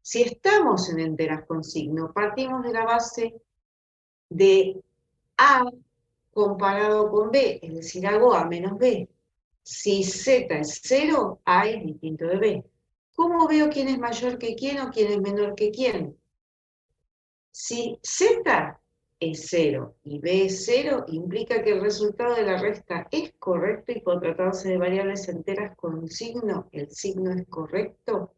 Si estamos en enteras con signo, partimos de la base de A comparado con B, es decir, hago A menos B. Si Z es 0, A es distinto de B. ¿Cómo veo quién es mayor que quién o quién es menor que quién? Si Z es 0 y B es 0, implica que el resultado de la resta es correcto y por tratarse de variables enteras con signo, el signo es correcto.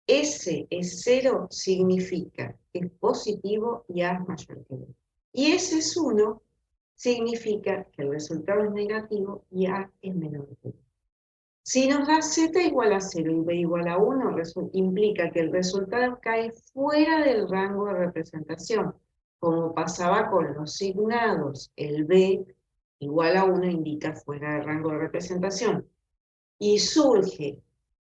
S es 0 significa que es positivo y A es mayor que B. Y S es 1 significa que el resultado es negativo y A es menor que B. Si nos da Z igual a 0 y B igual a 1, implica que el resultado cae fuera del rango de representación, como pasaba con los signados. El B igual a 1 indica fuera del rango de representación. Y surge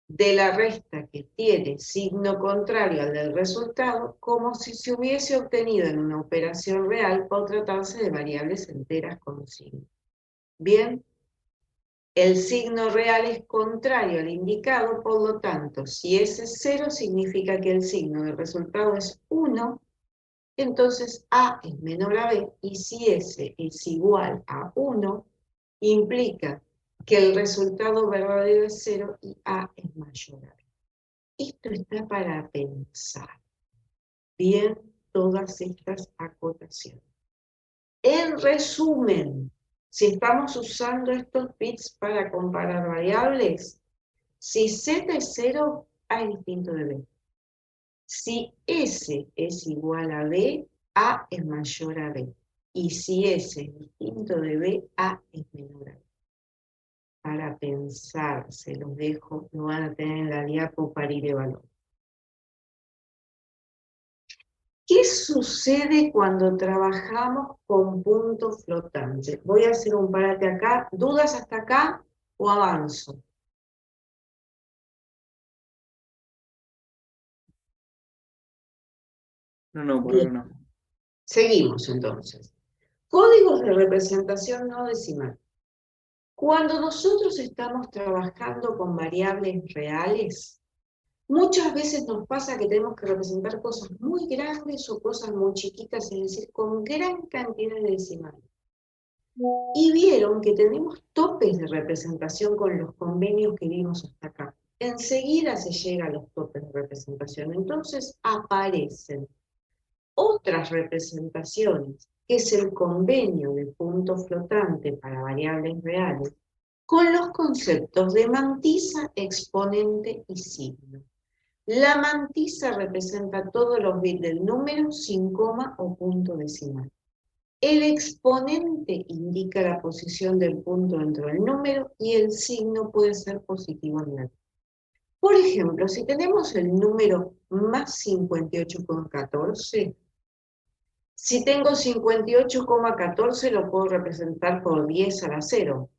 de la resta que tiene signo contrario al del resultado, como si se hubiese obtenido en una operación real por tratarse de variables enteras con signo. Bien. El signo real es contrario al indicado, por lo tanto, si S es 0, significa que el signo del resultado es 1, entonces A es menor a B, y si S es igual a 1, implica que el resultado verdadero es 0 y A es mayor a B. Esto está para pensar bien todas estas acotaciones. En resumen, si estamos usando estos bits para comparar variables, si Z es 0, A es distinto de B. Si S es igual a B, A es mayor a B. Y si S es distinto de B, A es menor a B. Para pensar, se los dejo, lo van a tener en la diapo para ir evaluando. ¿Qué sucede cuando trabajamos con puntos flotantes? Voy a hacer un parate acá. ¿Dudas hasta acá o avanzo? No, por ahora no. Seguimos entonces. Códigos de representación no decimal. Cuando nosotros estamos trabajando con variables reales, muchas veces nos pasa que tenemos que representar cosas muy grandes o cosas muy chiquitas, es decir, con gran cantidad de decimales. Y vieron que tenemos topes de representación con los convenios que vimos hasta acá. Enseguida se llega a los topes de representación. Entonces aparecen otras representaciones, que es el convenio de punto flotante para variables reales, con los conceptos de mantisa, exponente y signo. La mantisa representa todos los bits del número sin coma o punto decimal. El exponente indica la posición del punto dentro del número y el signo puede ser positivo o negativo. Por ejemplo, si tenemos el número más 58,14, si tengo 58,14 lo puedo representar por 10 a la 0,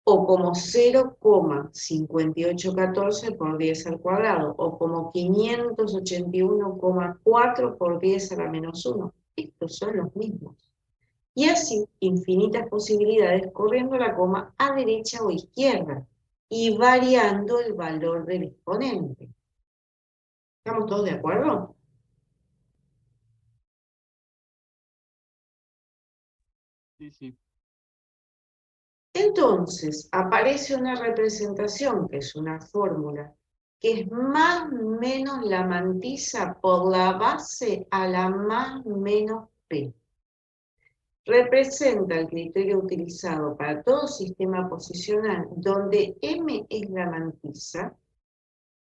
o como 0,5814 por 10 al cuadrado, o como 581,4 por 10 a la menos 1. Estos son los mismos. Y así, infinitas posibilidades corriendo la coma a derecha o izquierda y variando el valor del exponente. ¿Estamos todos de acuerdo? Sí, sí. Entonces, aparece una representación, que es una fórmula, que es más menos la mantisa por la base a la más menos P. Representa el criterio utilizado para todo sistema posicional, donde M es la mantisa,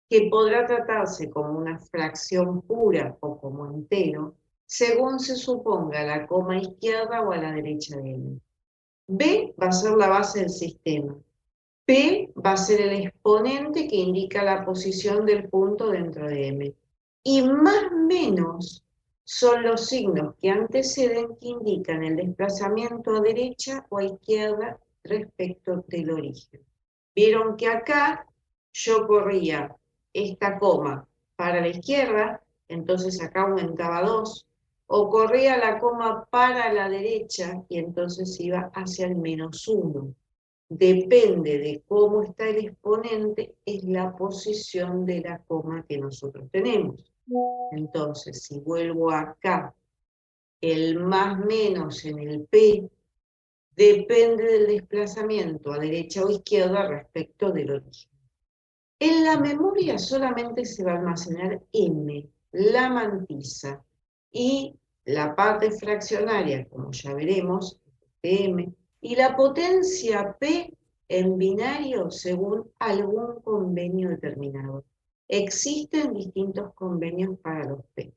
que podrá tratarse como una fracción pura o como entero, según se suponga a la coma izquierda o a la derecha de M. B va a ser la base del sistema. P va a ser el exponente que indica la posición del punto dentro de M. Y más menos son los signos que anteceden que indican el desplazamiento a derecha o a izquierda respecto del origen. Vieron que acá yo corría esta coma para la izquierda, entonces acá aumentaba 2, o corría la coma para la derecha y entonces iba hacia el -1. Depende de cómo está el exponente, es la posición de la coma que nosotros tenemos. Entonces, si vuelvo acá, el más menos en el P depende del desplazamiento a derecha o izquierda respecto del origen. En la memoria solamente se va a almacenar M, la mantisa, y la parte fraccionaria, como ya veremos, M, y la potencia P en binario según algún convenio determinado. Existen distintos convenios para los P.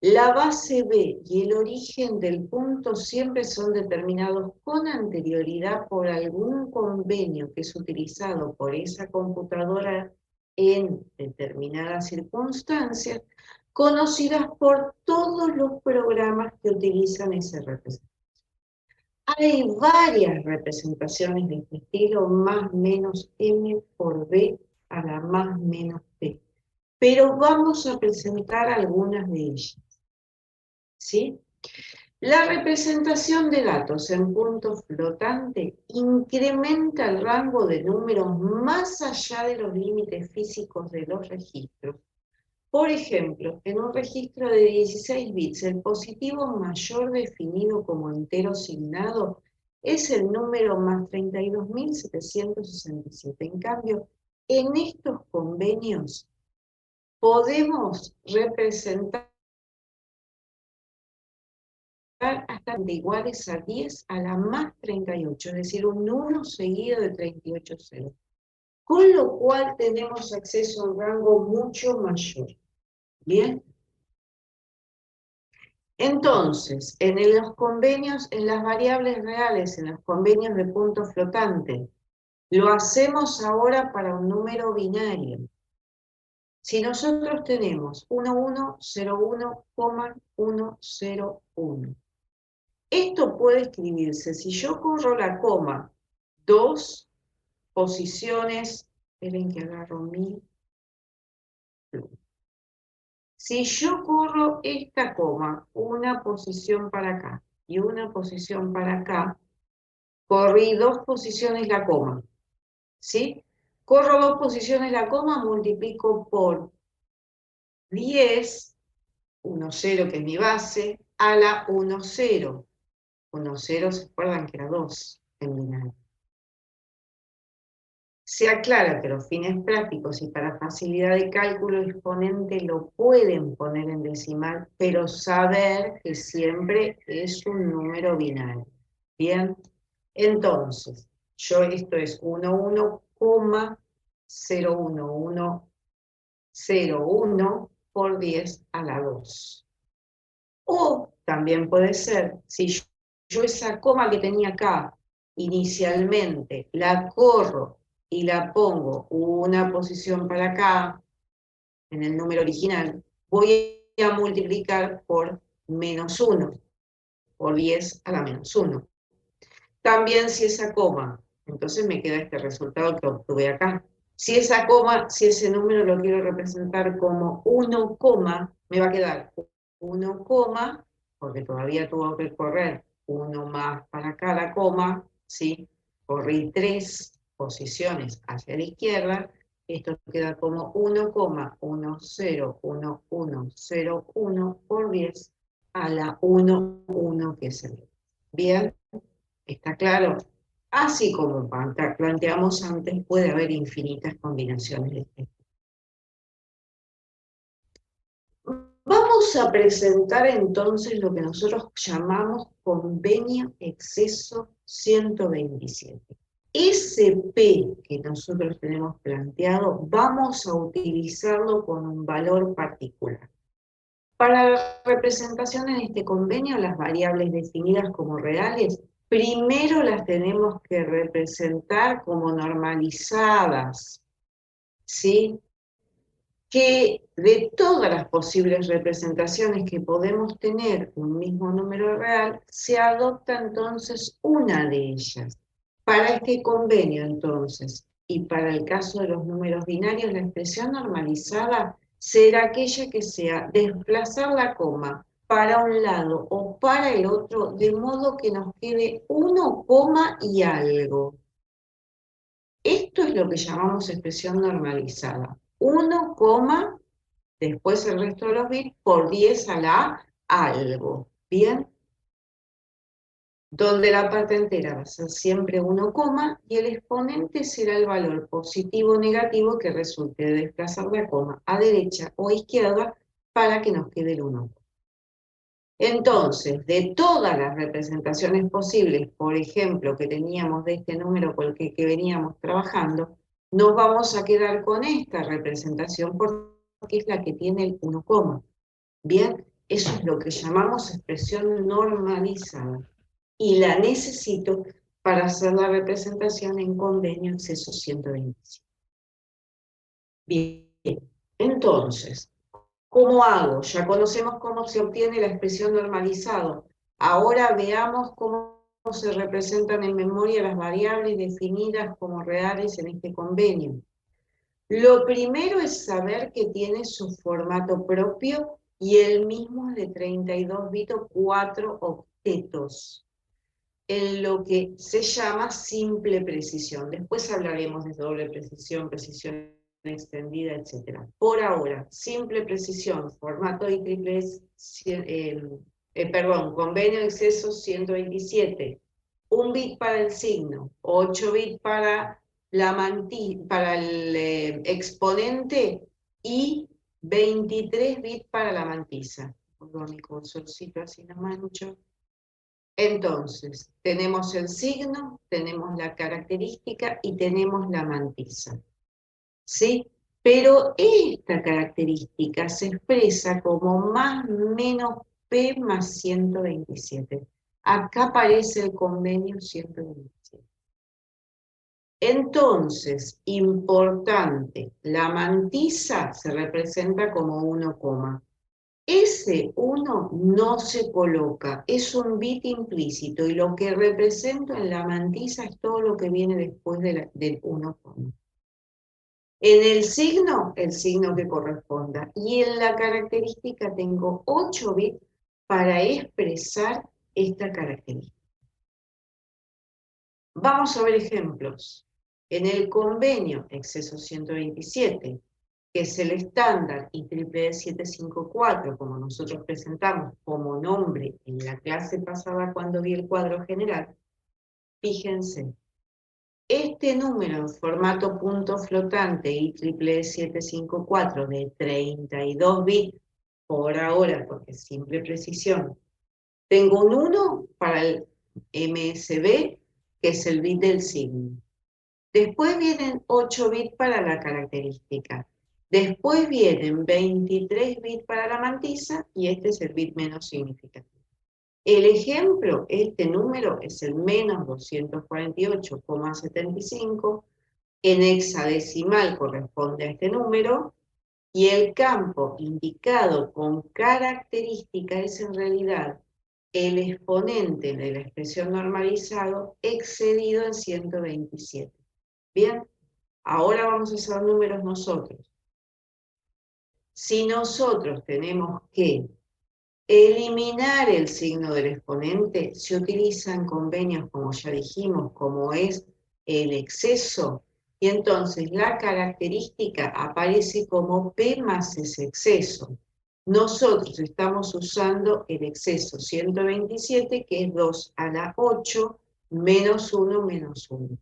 La base B y el origen del punto siempre son determinados con anterioridad por algún convenio que es utilizado por esa computadora en determinadas circunstancias, conocidas por todos los programas que utilizan esa representación. Hay varias representaciones de este estilo, más menos M por B a la más menos P, pero vamos a presentar algunas de ellas. ¿Sí? La representación de datos en punto flotante incrementa el rango de números más allá de los límites físicos de los registros. Por ejemplo, en un registro de 16 bits, el positivo mayor definido como entero signado es el número más 32.767. En cambio, en estos convenios podemos representar hasta de iguales a 10 a la más 38, es decir, un 1 seguido de 38 ceros. Con lo cual tenemos acceso a un rango mucho mayor. ¿Bien? Entonces, en los convenios, en las variables reales, en los convenios de punto flotante, lo hacemos ahora para un número binario. Si nosotros tenemos 1101,101, esto puede escribirse, si yo corro la coma 2 posiciones, esperen que agarro mi pluma. Si yo corro esta coma, una posición para acá y una posición para acá, corrí 2 posiciones la coma, ¿sí? Corro 2 posiciones la coma, multiplico por 10, 1, 0 que es mi base, a la 1, 0. 1, 0, ¿se acuerdan que era 2 en binario? Se aclara que los fines prácticos y para facilidad de cálculo, el exponente lo pueden poner en decimal, pero saber que siempre es un número binario. Bien, entonces, esto es 11,01101 por 10 a la 2. O también puede ser, si yo esa coma que tenía acá inicialmente la corro y la pongo una posición para acá, en el número original, voy a multiplicar por -1, por 10 a la -1. También si esa coma, entonces me queda este resultado que obtuve acá. Si esa coma, si ese número lo quiero representar como 1, me va a quedar 1, porque todavía tuvo que correr 1 más para cada coma, ¿sí? Corrí 3 posiciones hacia la izquierda, esto queda como 1,101101 por 10 a la 1, 1 que es el bit. ¿Bien? ¿Está claro? Así como planteamos antes, puede haber infinitas combinaciones de este. Vamos a presentar entonces lo que nosotros llamamos convenio exceso 127. Ese P que nosotros tenemos planteado, vamos a utilizarlo con un valor particular. Para la representación en este convenio, las variables definidas como reales, primero las tenemos que representar como normalizadas, ¿sí? Que de todas las posibles representaciones que podemos tener un mismo número real, se adopta entonces una de ellas. Para este convenio, entonces, y para el caso de los números binarios, la expresión normalizada será aquella que sea desplazar la coma para un lado o para el otro, de modo que nos quede 1, y algo. Esto es lo que llamamos expresión normalizada. 1, después el resto de los bits por 10 a la algo. ¿Bien? Donde la parte entera va a ser siempre 1, y el exponente será el valor positivo o negativo que resulte de desplazar la coma a derecha o a izquierda para que nos quede el 1. Entonces, de todas las representaciones posibles, por ejemplo, que teníamos de este número con el que veníamos trabajando, nos vamos a quedar con esta representación porque es la que tiene el 1, Bien, eso es lo que llamamos expresión normalizada. Y la necesito para hacer la representación en convenio exceso 127. Bien, entonces, ¿cómo hago? Ya conocemos cómo se obtiene la expresión normalizada. Ahora veamos cómo se representan en memoria las variables definidas como reales en este convenio. Lo primero es saber que tiene su formato propio y el mismo es de 32 bits o 4 octetos, en lo que se llama simple precisión. Después hablaremos de doble precisión, precisión extendida, etc. Por ahora, simple precisión, formato IEEE, convenio de exceso 127, 1 bit para el signo, 8 bits para el exponente y 23 bits para la mantisa. Pongo mi cursorcito así no mancho. Entonces, tenemos el signo, tenemos la característica y tenemos la mantisa. ¿Sí? Pero esta característica se expresa como más menos P más 127. Acá aparece el convenio 127. Entonces, importante, la mantisa se representa como 1, Ese 1 no se coloca, es un bit implícito y lo que represento en la mantisa es todo lo que viene después del 1, En el signo que corresponda. Y en la característica tengo 8 bits para expresar esta característica. Vamos a ver ejemplos. En el convenio exceso 127, que es el estándar IEEE 754, como nosotros presentamos como nombre en la clase pasada cuando vi el cuadro general, fíjense, este número en formato punto flotante IEEE 754 de 32 bits por ahora, porque es simple precisión, tengo un 1 para el MSB, que es el bit del signo. Después vienen 8 bits para la característica. Después vienen 23 bits para la mantisa y este es el bit menos significativo. El ejemplo, este número es el menos 248,75, en hexadecimal corresponde a este número, y el campo indicado con característica es en realidad el exponente de la expresión normalizado excedido en 127. Bien, ahora vamos a hacer números nosotros. Si nosotros tenemos que eliminar el signo del exponente, se utilizan convenios, como ya dijimos, como es el exceso, y entonces la característica aparece como P más ese exceso. nosotros estamos usando el exceso 127, que es 2 a la 8, menos 1, menos 1.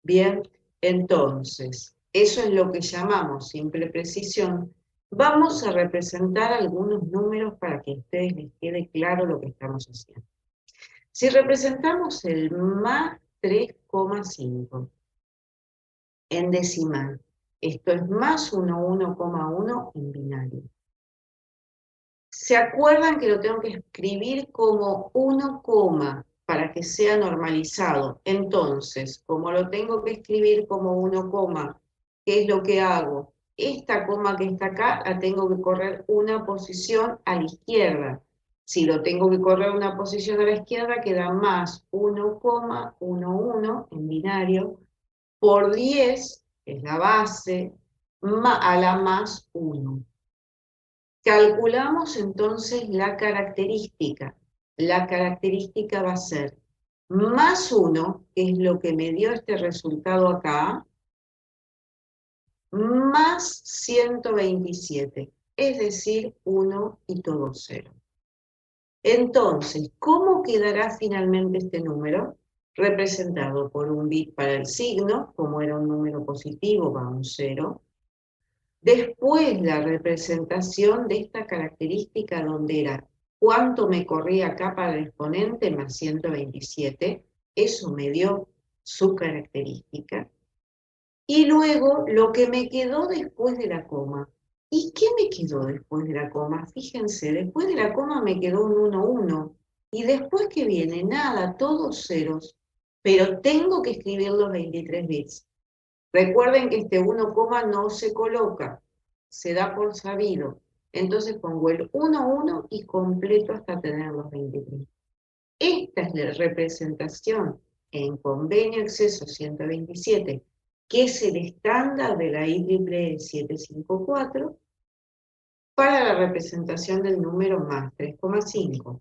Bien, entonces, eso es lo que llamamos simple precisión. Vamos a representar algunos números para que a ustedes les quede claro lo que estamos haciendo. Si representamos el más 3,5 en decimal, esto es más 1,1 en binario. ¿Se acuerdan que lo tengo que escribir como 1, para que sea normalizado? Entonces, como lo tengo que escribir como 1, ¿qué es lo que hago? Esta coma que está acá la tengo que correr una posición a la izquierda. Si lo tengo que correr una posición a la izquierda, queda más 1,11 en binario por 10, que es la base, a la más 1. Calculamos entonces la característica. La característica va a ser más 1, que es lo que me dio este resultado acá, más 127, es decir, 1 y todo 0. Entonces, ¿cómo quedará finalmente este número? Representado por un bit para el signo, como era un número positivo, va a un 0. Después la representación de esta característica donde era cuánto me corría acá para el exponente más 127, eso me dio su característica. Y luego lo que me quedó después de la coma. ¿Y qué me quedó después de la coma? Fíjense, después de la coma me quedó un 1, 1. Y después que viene, nada, todos ceros. Pero tengo que escribir los 23 bits. Recuerden que este 1, no se coloca, se da por sabido. Entonces pongo el 1, 1 y completo hasta tener los 23. Esta es la representación en convenio exceso 127, que es el estándar de la IEEE 754, para la representación del número más 3,5.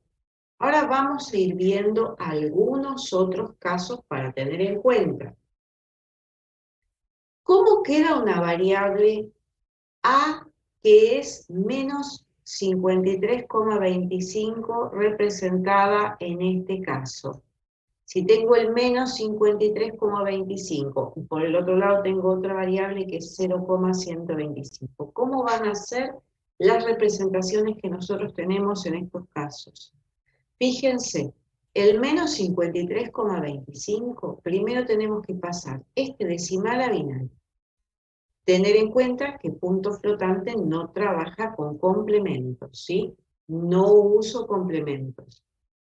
Ahora vamos a ir viendo algunos otros casos para tener en cuenta. ¿Cómo queda una variable A que es menos 53,25 representada en este caso? Si tengo el menos 53,25 y por el otro lado tengo otra variable que es 0,125, ¿cómo van a ser las representaciones que nosotros tenemos en estos casos? Fíjense, el menos 53,25, primero tenemos que pasar este decimal a binario. Tener en cuenta que punto flotante no trabaja con complementos, ¿sí? No uso complementos.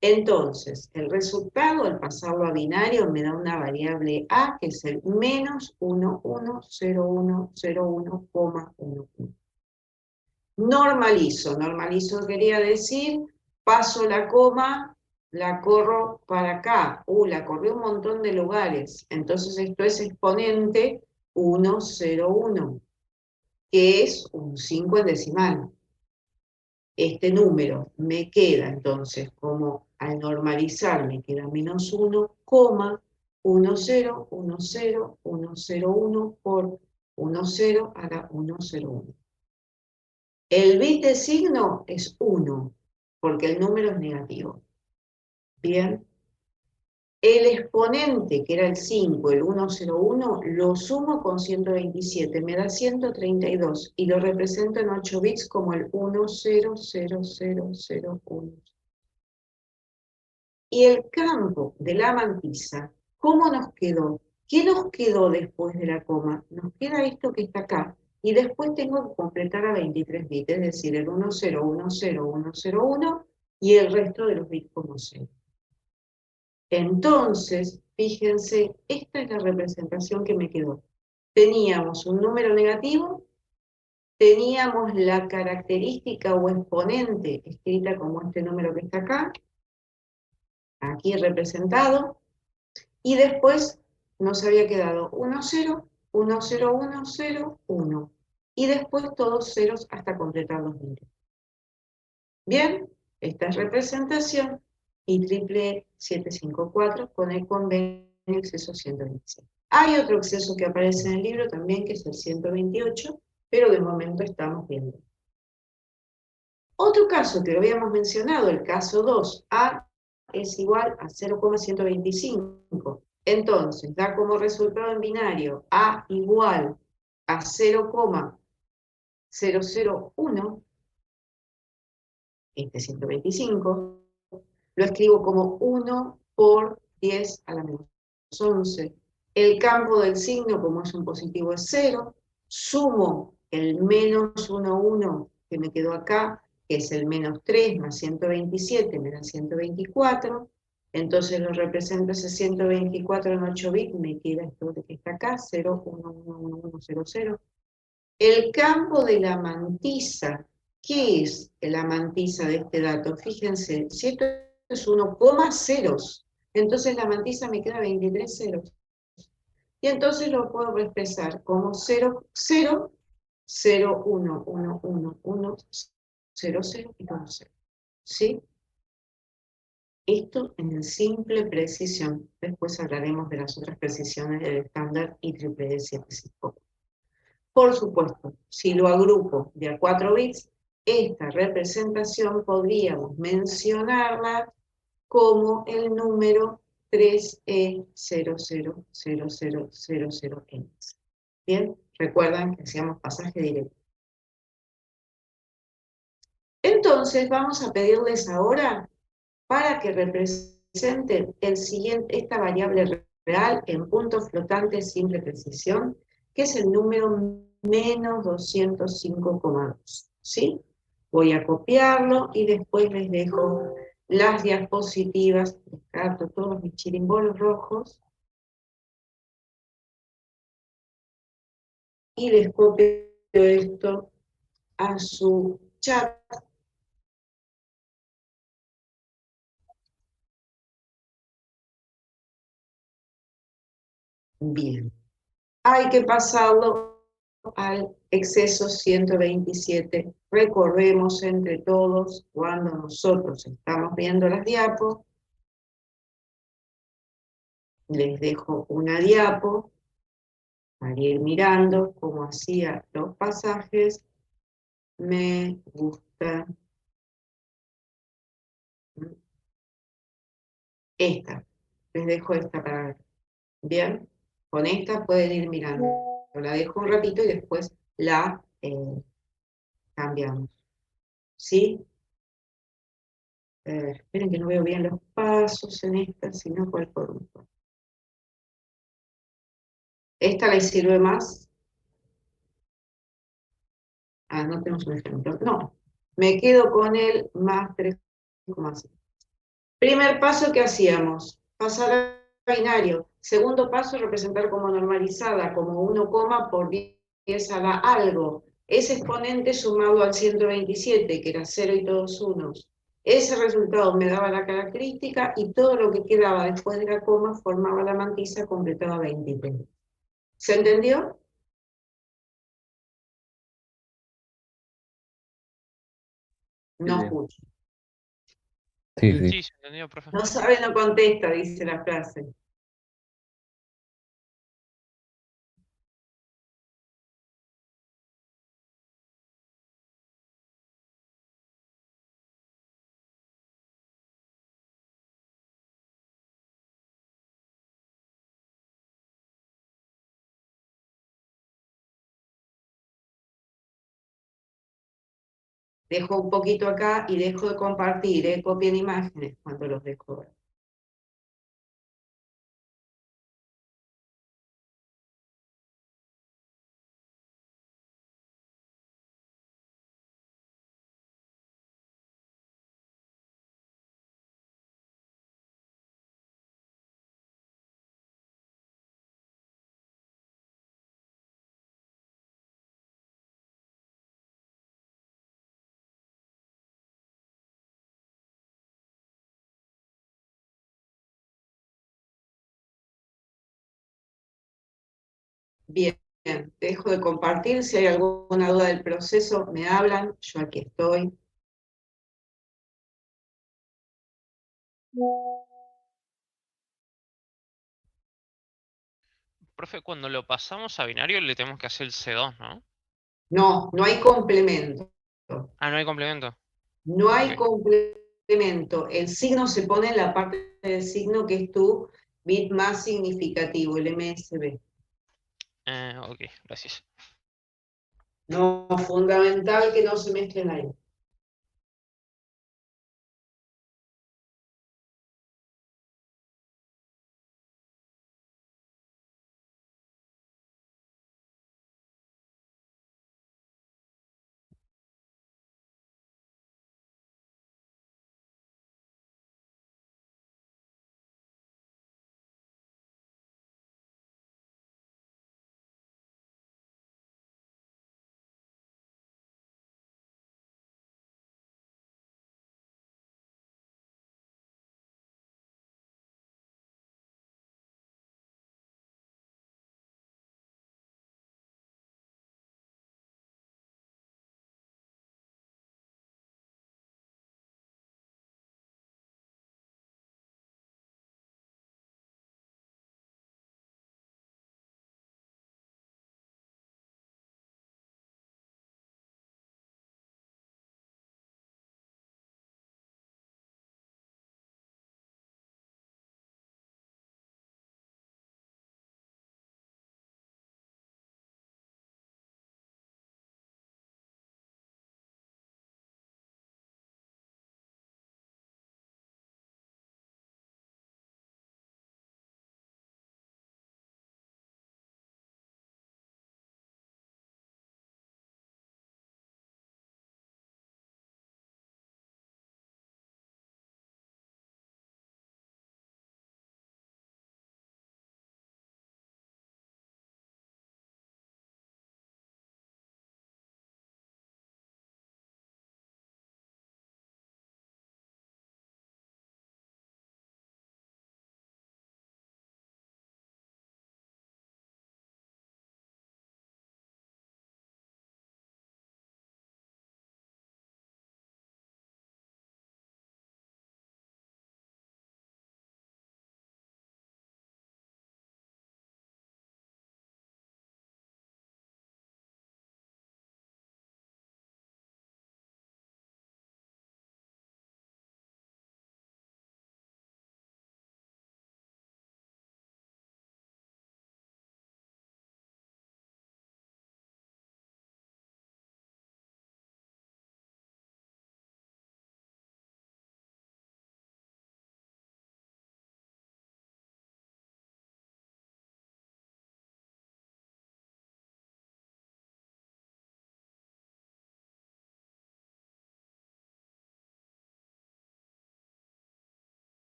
Entonces, el resultado al pasarlo a binario me da una variable A, que es el menos 110101,11. Normalizo quería decir, paso la coma, la corro para acá. La corrí un montón de lugares. Entonces esto es exponente 101, que es un 5 en decimal. Este número me queda entonces como al normalizar me queda menos 1, 10, 101 por 10 a la 101. El bit de signo es 1, porque el número es negativo. Bien. El exponente, que era el 5, el 101, lo sumo con 127, me da 132, y lo represento en 8 bits como el 100001. Y el campo de la mantisa, ¿cómo nos quedó? ¿Qué nos quedó después de la coma? Nos queda esto que está acá, y después tengo que completar a 23 bits, es decir, el 100101 y el resto de los bits como 0. Entonces, fíjense, esta es la representación que me quedó. Teníamos un número negativo, teníamos la característica o exponente escrita como este número que está acá, aquí representado, y después nos había quedado 1, 0, 1, 0, 1, 0, 1, y después todos ceros hasta completar los números. Bien, esta es representación IEEE 754 con el convenio exceso 126. Hay otro exceso que aparece en el libro también, que es el 128, pero de momento estamos viendo Otro caso que lo habíamos mencionado, el caso 2, A es igual a 0,125. Entonces, da como resultado en binario A igual a 0,001, este 125, lo escribo como 1 por 10 a la menos 11. El campo del signo, como es un positivo, es 0. Sumo el menos 1, 1 que me quedó acá, que es el menos 3 más 127, me da 124. Entonces lo represento ese 124 en 8 bits, me queda esto que está acá, 0, 1, 1, 1, 1, 0, 0. El campo de la mantisa, ¿qué es la mantisa de este dato? Fíjense, si esto es 1, ceros, entonces la mantisa me queda 23 ceros. Y entonces lo puedo expresar como 0, 0, 0, 1, 1, 1, 1, 0, 0 y 1, 0. ¿Sí? Esto en simple precisión. Después hablaremos de las otras precisiones del estándar y triple D 754. Por supuesto, si lo agrupo de a 4 bits, esta representación podríamos mencionarla como el número 3E000000X. Bien, recuerdan que hacíamos pasaje directo. Entonces vamos a pedirles ahora para que representen esta variable real en puntos flotantes simple precisión, que es el número menos 205,2. ¿Sí? Voy a copiarlo y después les dejo las diapositivas, descarto todos mis chirimbolos rojos y les copio esto a su chat. Bien. Hay que pasarlo al exceso 127. Recordemos entre todos, cuando nosotros estamos viendo las diapos, les dejo una diapo para ir mirando cómo hacía los pasajes. Me gusta esta. Les dejo esta para ver. Bien, con esta pueden ir mirando. La dejo un ratito y después la cambiamos. ¿Sí? Esperen que no veo bien los pasos en esta, sino cuál forma. ¿Esta les sirve más? Ah, no tenemos un ejemplo. No, me quedo con el más 3,5. Primer paso que hacíamos, pasar a binario. Segundo paso, representar como normalizada, como 1, por 10 a la algo. Ese exponente sumado al 127, que era 0 y todos unos. Ese resultado me daba la característica y todo lo que quedaba después de la coma formaba la mantisa, completaba 23. ¿Se entendió? No Bien. escucho. Sí, sí. Sí, se entendió, profe. No sabe, no contesta, dice la frase. Dejo un poquito acá y dejo de compartir, copien imágenes cuando los dejo ver. Bien, dejo de compartir. Si hay alguna duda del proceso, me hablan. Yo aquí estoy. Profe, cuando lo pasamos a binario le tenemos que hacer el C2, ¿no? No, no hay complemento. Ah, no hay complemento. No hay Ok. complemento. El signo se pone en la parte del signo que es tu bit más significativo, el MSB. Ok, gracias. No, fundamental que no se mezclen ahí.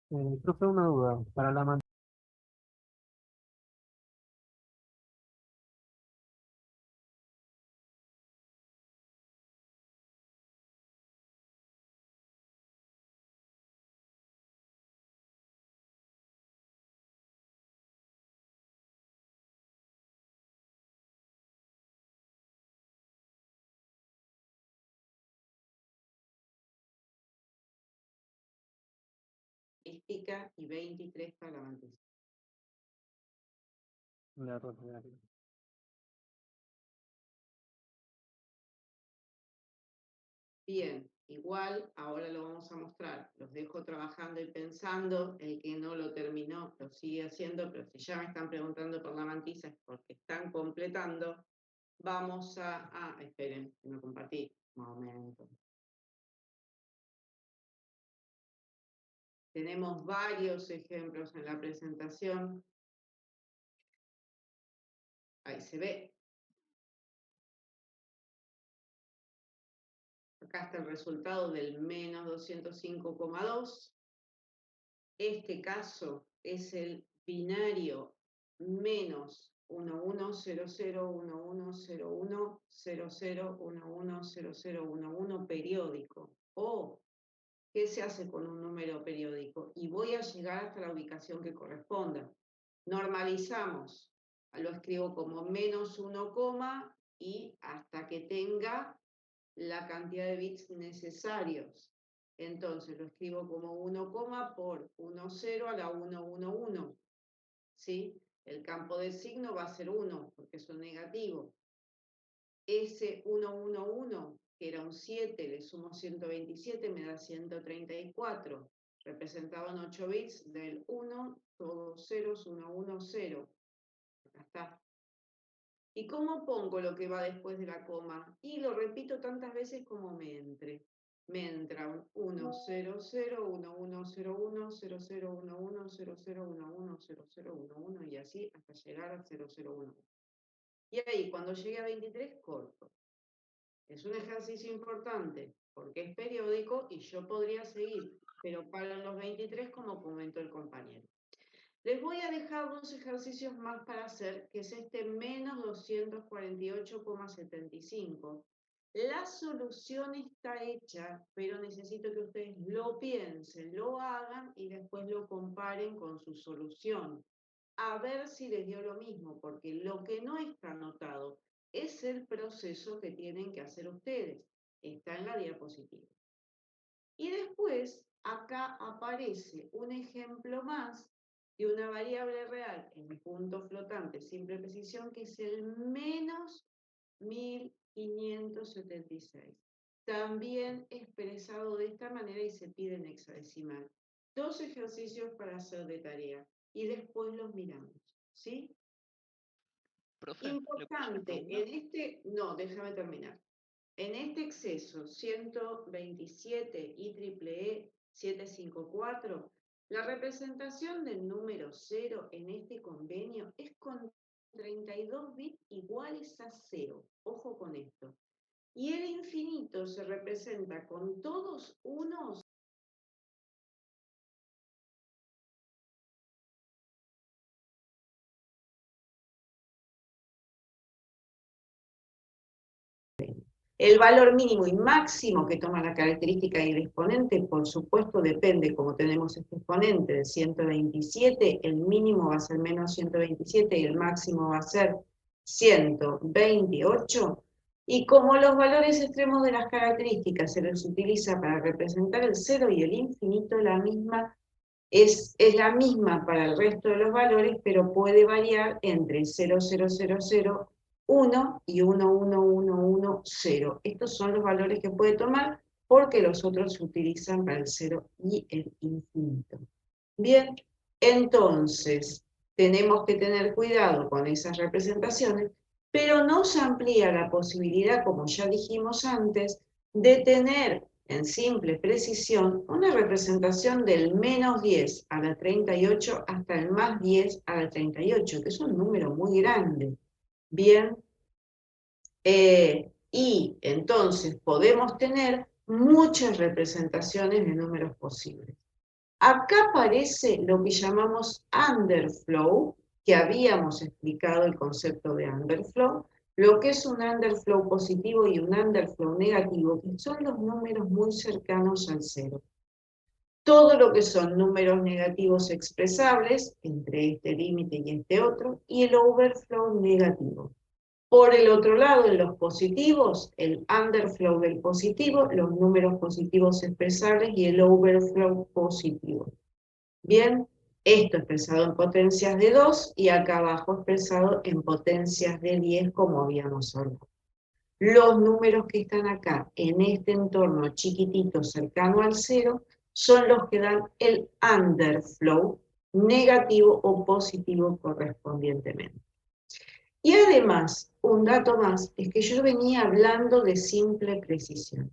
Profe, una duda. Para la Mística y 23 para la mantis. manera. Bien, igual ahora lo vamos a mostrar. Los dejo trabajando y pensando. El que no lo terminó lo sigue haciendo, pero si ya me están preguntando por la mantisa es porque están completando. Vamos a... esperen, que no compartí. Un momento. Tenemos varios ejemplos en la presentación. Ahí se ve. Acá está el resultado del menos 205,2. Este caso es el binario menos 1100110100110011 periódico. O, ¿qué se hace con un número periódico? Y voy a llegar hasta la ubicación que corresponda. Normalizamos. Lo escribo como menos 1, y hasta que tenga la cantidad de bits necesarios. Entonces lo escribo como 1, por 1, 0 a la 1, 1, 1. ¿Sí? El campo de signo va a ser 1, porque es un negativo. Ese 1, 1, 1, que era un 7, le sumo 127, me da 134. Representado en 8 bits del 1, todos ceros, 1, 1, 0. Acá está. ¿Y cómo pongo lo que va después de la coma? Y lo repito tantas veces como me entre. Me entra un 1, 0, 0, 1, 1, 0, 1, 0, 0, 1, 1, 0, 0, 1, 1, 0, 0, 1, 1 y así hasta llegar a 0, 0, 1. Y ahí, cuando llegue a 23, corto. Es un ejercicio importante porque es periódico y yo podría seguir, pero para los 23 como comentó el compañero. Les voy a dejar dos ejercicios más para hacer, que es este menos 248,75. La solución está hecha, pero necesito que ustedes lo piensen, lo hagan y después lo comparen con su solución. A ver si les dio lo mismo, porque lo que no está anotado es el proceso que tienen que hacer ustedes. Está en la diapositiva. Y después, acá aparece un ejemplo más de una variable real en punto flotante simple precisión, que es el menos 1576. También expresado de esta manera y se pide en hexadecimal. Dos ejercicios para hacer de tarea y después los miramos, ¿sí? Profe, Importante, no, déjame terminar. En este exceso 127 IEEE 754, la representación del número 0 en este convenio es con 32 bits iguales a 0. Ojo con esto. Y el infinito se representa con todos unos. El valor mínimo y máximo que toma la característica del exponente, por supuesto, depende, como tenemos este exponente de 127, el mínimo va a ser menos 127 y el máximo va a ser 128. Y como los valores extremos de las características se les utiliza para representar el 0 y el infinito, es la misma para el resto de los valores, pero puede variar entre 0,000, 1 y 1,1110. Estos son los valores que puede tomar porque los otros se utilizan para el 0 y el infinito. Bien, entonces tenemos que tener cuidado con esas representaciones, pero nos amplía la posibilidad, como ya dijimos antes, de tener en simple precisión una representación del menos 10 a la 38 hasta el más 10 a la 38, que es un número muy grande. Bien, y entonces podemos tener muchas representaciones de números posibles. Acá aparece lo que llamamos underflow, que habíamos explicado el concepto de underflow, lo que es un underflow positivo y un underflow negativo, que son los números muy cercanos al 0. Todo lo que son números negativos expresables, entre este límite y este otro, y el overflow negativo. Por el otro lado, en los positivos, el underflow del positivo, los números positivos expresables y el overflow positivo. Bien, esto expresado en potencias de 2 y acá abajo expresado en potencias de 10, como habíamos hablado. Los números que están acá, en este entorno chiquitito cercano al 0, son los que dan el underflow, negativo o positivo correspondientemente. Y además, un dato más, es que yo venía hablando de simple precisión.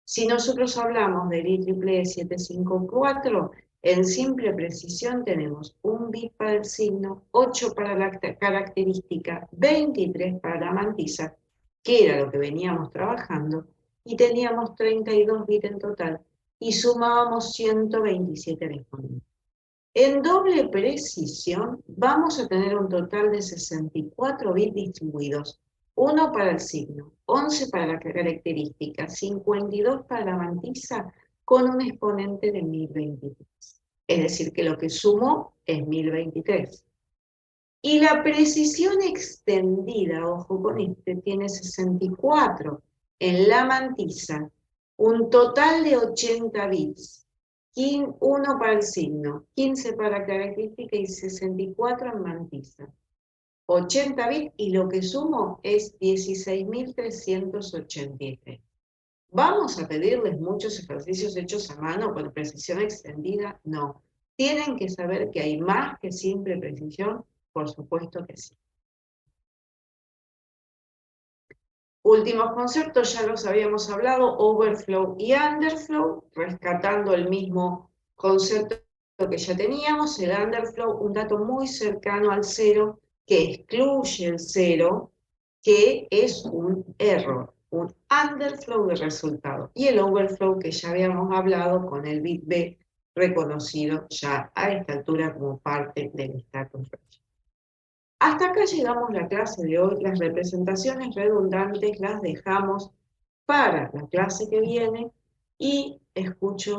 Si nosotros hablamos del IEEE 754, en simple precisión tenemos un bit para el signo, 8 para la característica, 23 para la mantisa, que era lo que veníamos trabajando, y teníamos 32 bits en total, y sumábamos 127 respondientes. En doble precisión vamos a tener un total de 64 bits distribuidos, 1 para el signo, 11 para la característica, 52 para la mantisa, con un exponente de 1023. Es decir, que lo que sumo es 1023. Y la precisión extendida, ojo con este, tiene 64 en la mantisa, un total de 80 bits. 1 para el signo, 15 para la característica y 64 en mantisa. 80 bits y lo que sumo es 16.383. ¿Vamos a pedirles muchos ejercicios hechos a mano con precisión extendida? No. ¿Tienen que saber que hay más que simple precisión? Por supuesto que sí. Últimos conceptos, ya los habíamos hablado, overflow y underflow, rescatando el mismo concepto que ya teníamos. El underflow, un dato muy cercano al 0, que excluye el 0, que es un error, un underflow de resultado. Y el overflow, que ya habíamos hablado con el bit B, reconocido ya a esta altura como parte del stack of range. Hasta acá llegamos la clase de hoy. Las representaciones redundantes las dejamos para la clase que viene y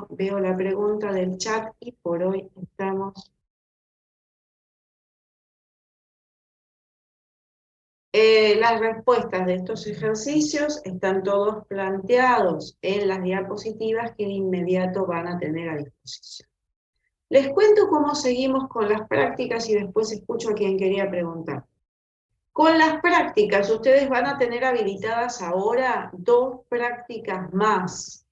veo la pregunta del chat y por hoy estamos. Las respuestas de estos ejercicios están todos planteados en las diapositivas que de inmediato van a tener a disposición. Les cuento cómo seguimos con las prácticas y después escucho a quien quería preguntar. Con las prácticas, ustedes van a tener habilitadas ahora 2 prácticas más.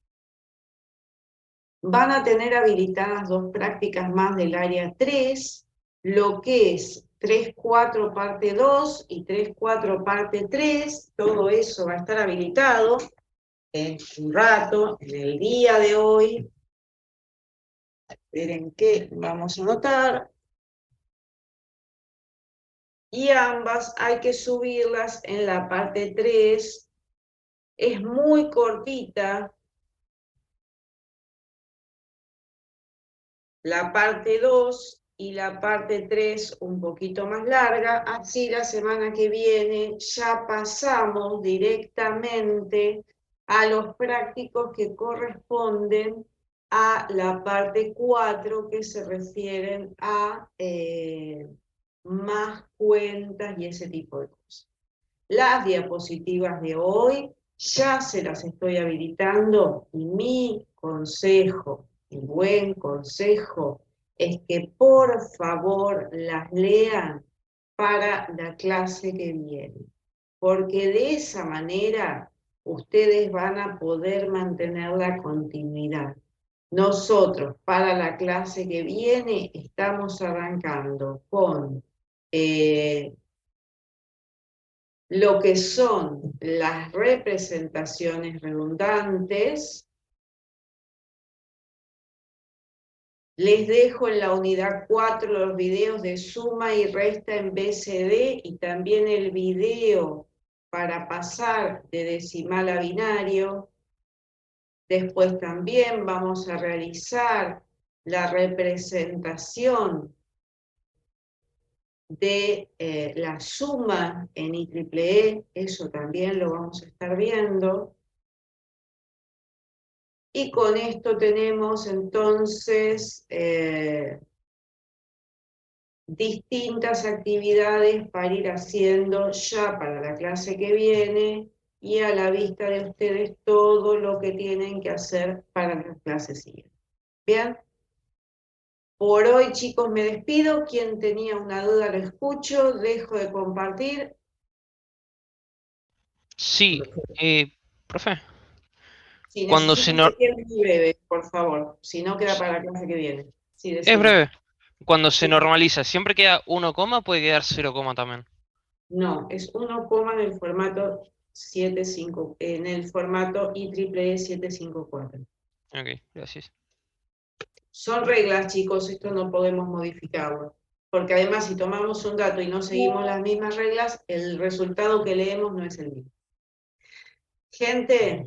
Van a tener habilitadas 2 prácticas más del área 3, lo que es 3-4 parte 2 y 3-4 parte 3. Todo eso va a estar habilitado en un rato, en el día de hoy. Esperen que vamos a anotar. Y ambas hay que subirlas en la parte 3. Es muy cortita. La parte 2 y la parte 3 un poquito más larga. Así la semana que viene ya pasamos directamente a los prácticos que corresponden a la parte 4, que se refieren a más cuentas y ese tipo de cosas. Las diapositivas de hoy ya se las estoy habilitando y mi consejo, mi buen consejo, es que por favor las lean para la clase que viene, porque de esa manera ustedes van a poder mantener la continuidad. Nosotros para la clase que viene estamos arrancando con lo que son las representaciones redundantes. Les dejo en la unidad 4 los videos de suma y resta en BCD y también el video para pasar de decimal a binario. Después también vamos a realizar la representación de la suma en IEEE, eso también lo vamos a estar viendo. Y con esto tenemos entonces distintas actividades para ir haciendo ya para la clase que viene y a la vista de ustedes todo lo que tienen que hacer para la clase siguiente. ¿Bien? Por hoy, chicos, me despido. Quien tenía una duda lo escucho, dejo de compartir. Sí, profe, Sí, cuando necesito que sea muy breve, por favor. Si no, queda para la clase que viene. Sí, es decime. breve. Cuando se Sí. normaliza, siempre queda 1 coma, puede quedar 0 coma también. No, es 1 coma en el formato 75, en el formato IEEE 754. Ok, gracias. Son reglas, chicos, esto no podemos modificarlo. Porque además, si tomamos un dato y no seguimos las mismas reglas, el resultado que leemos no es el mismo. Gente,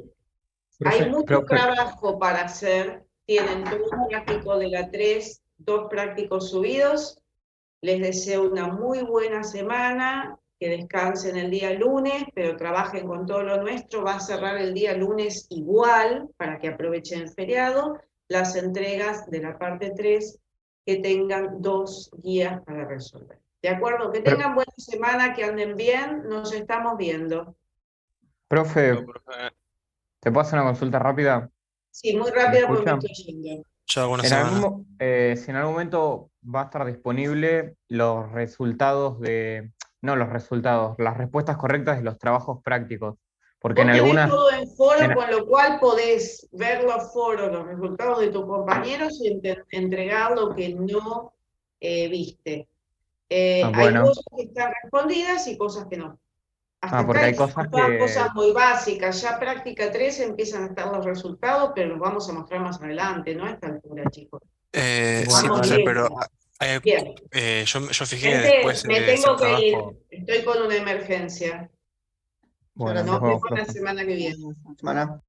hay mucho trabajo para hacer. Tienen todo un práctico de la 3, 2 prácticos subidos. Les deseo una muy buena semana, que descansen el día lunes, pero trabajen con todo lo nuestro. Va a cerrar el día lunes igual, para que aprovechen el feriado. Las entregas de la parte 3, que tengan 2 guías para resolver. ¿De acuerdo? Que tengan buena semana, que anden bien. Nos estamos viendo. Profe, ¿te puedo hacer una consulta rápida? Sí, muy ¿Me rápido porque me escuchan? estoy yendo. Chao, buena Si semana. en algún momento va a estar disponible los resultados no los resultados, las respuestas correctas de los trabajos prácticos. Porque Vos en tenés algunas, todo en foro, en- con lo cual podés ver los foros, los resultados de tus compañeros y entregar lo que no viste. Hay bueno, cosas que están respondidas y cosas que no. Hasta acá porque hay hicimos cosas todas cosas que, muy básicas. Ya práctica 3 empiezan a estar los resultados, pero los vamos a mostrar más adelante, ¿no? A esta altura, chicos. Sí, bueno, Vamos profe, dale. pero lejos. hay- Bien. yo fijé que Gente, después me de hacer tengo que ir. trabajo. Estoy con una emergencia. Bueno, Nos nos vemos, vemos la profe. semana que viene. Semana.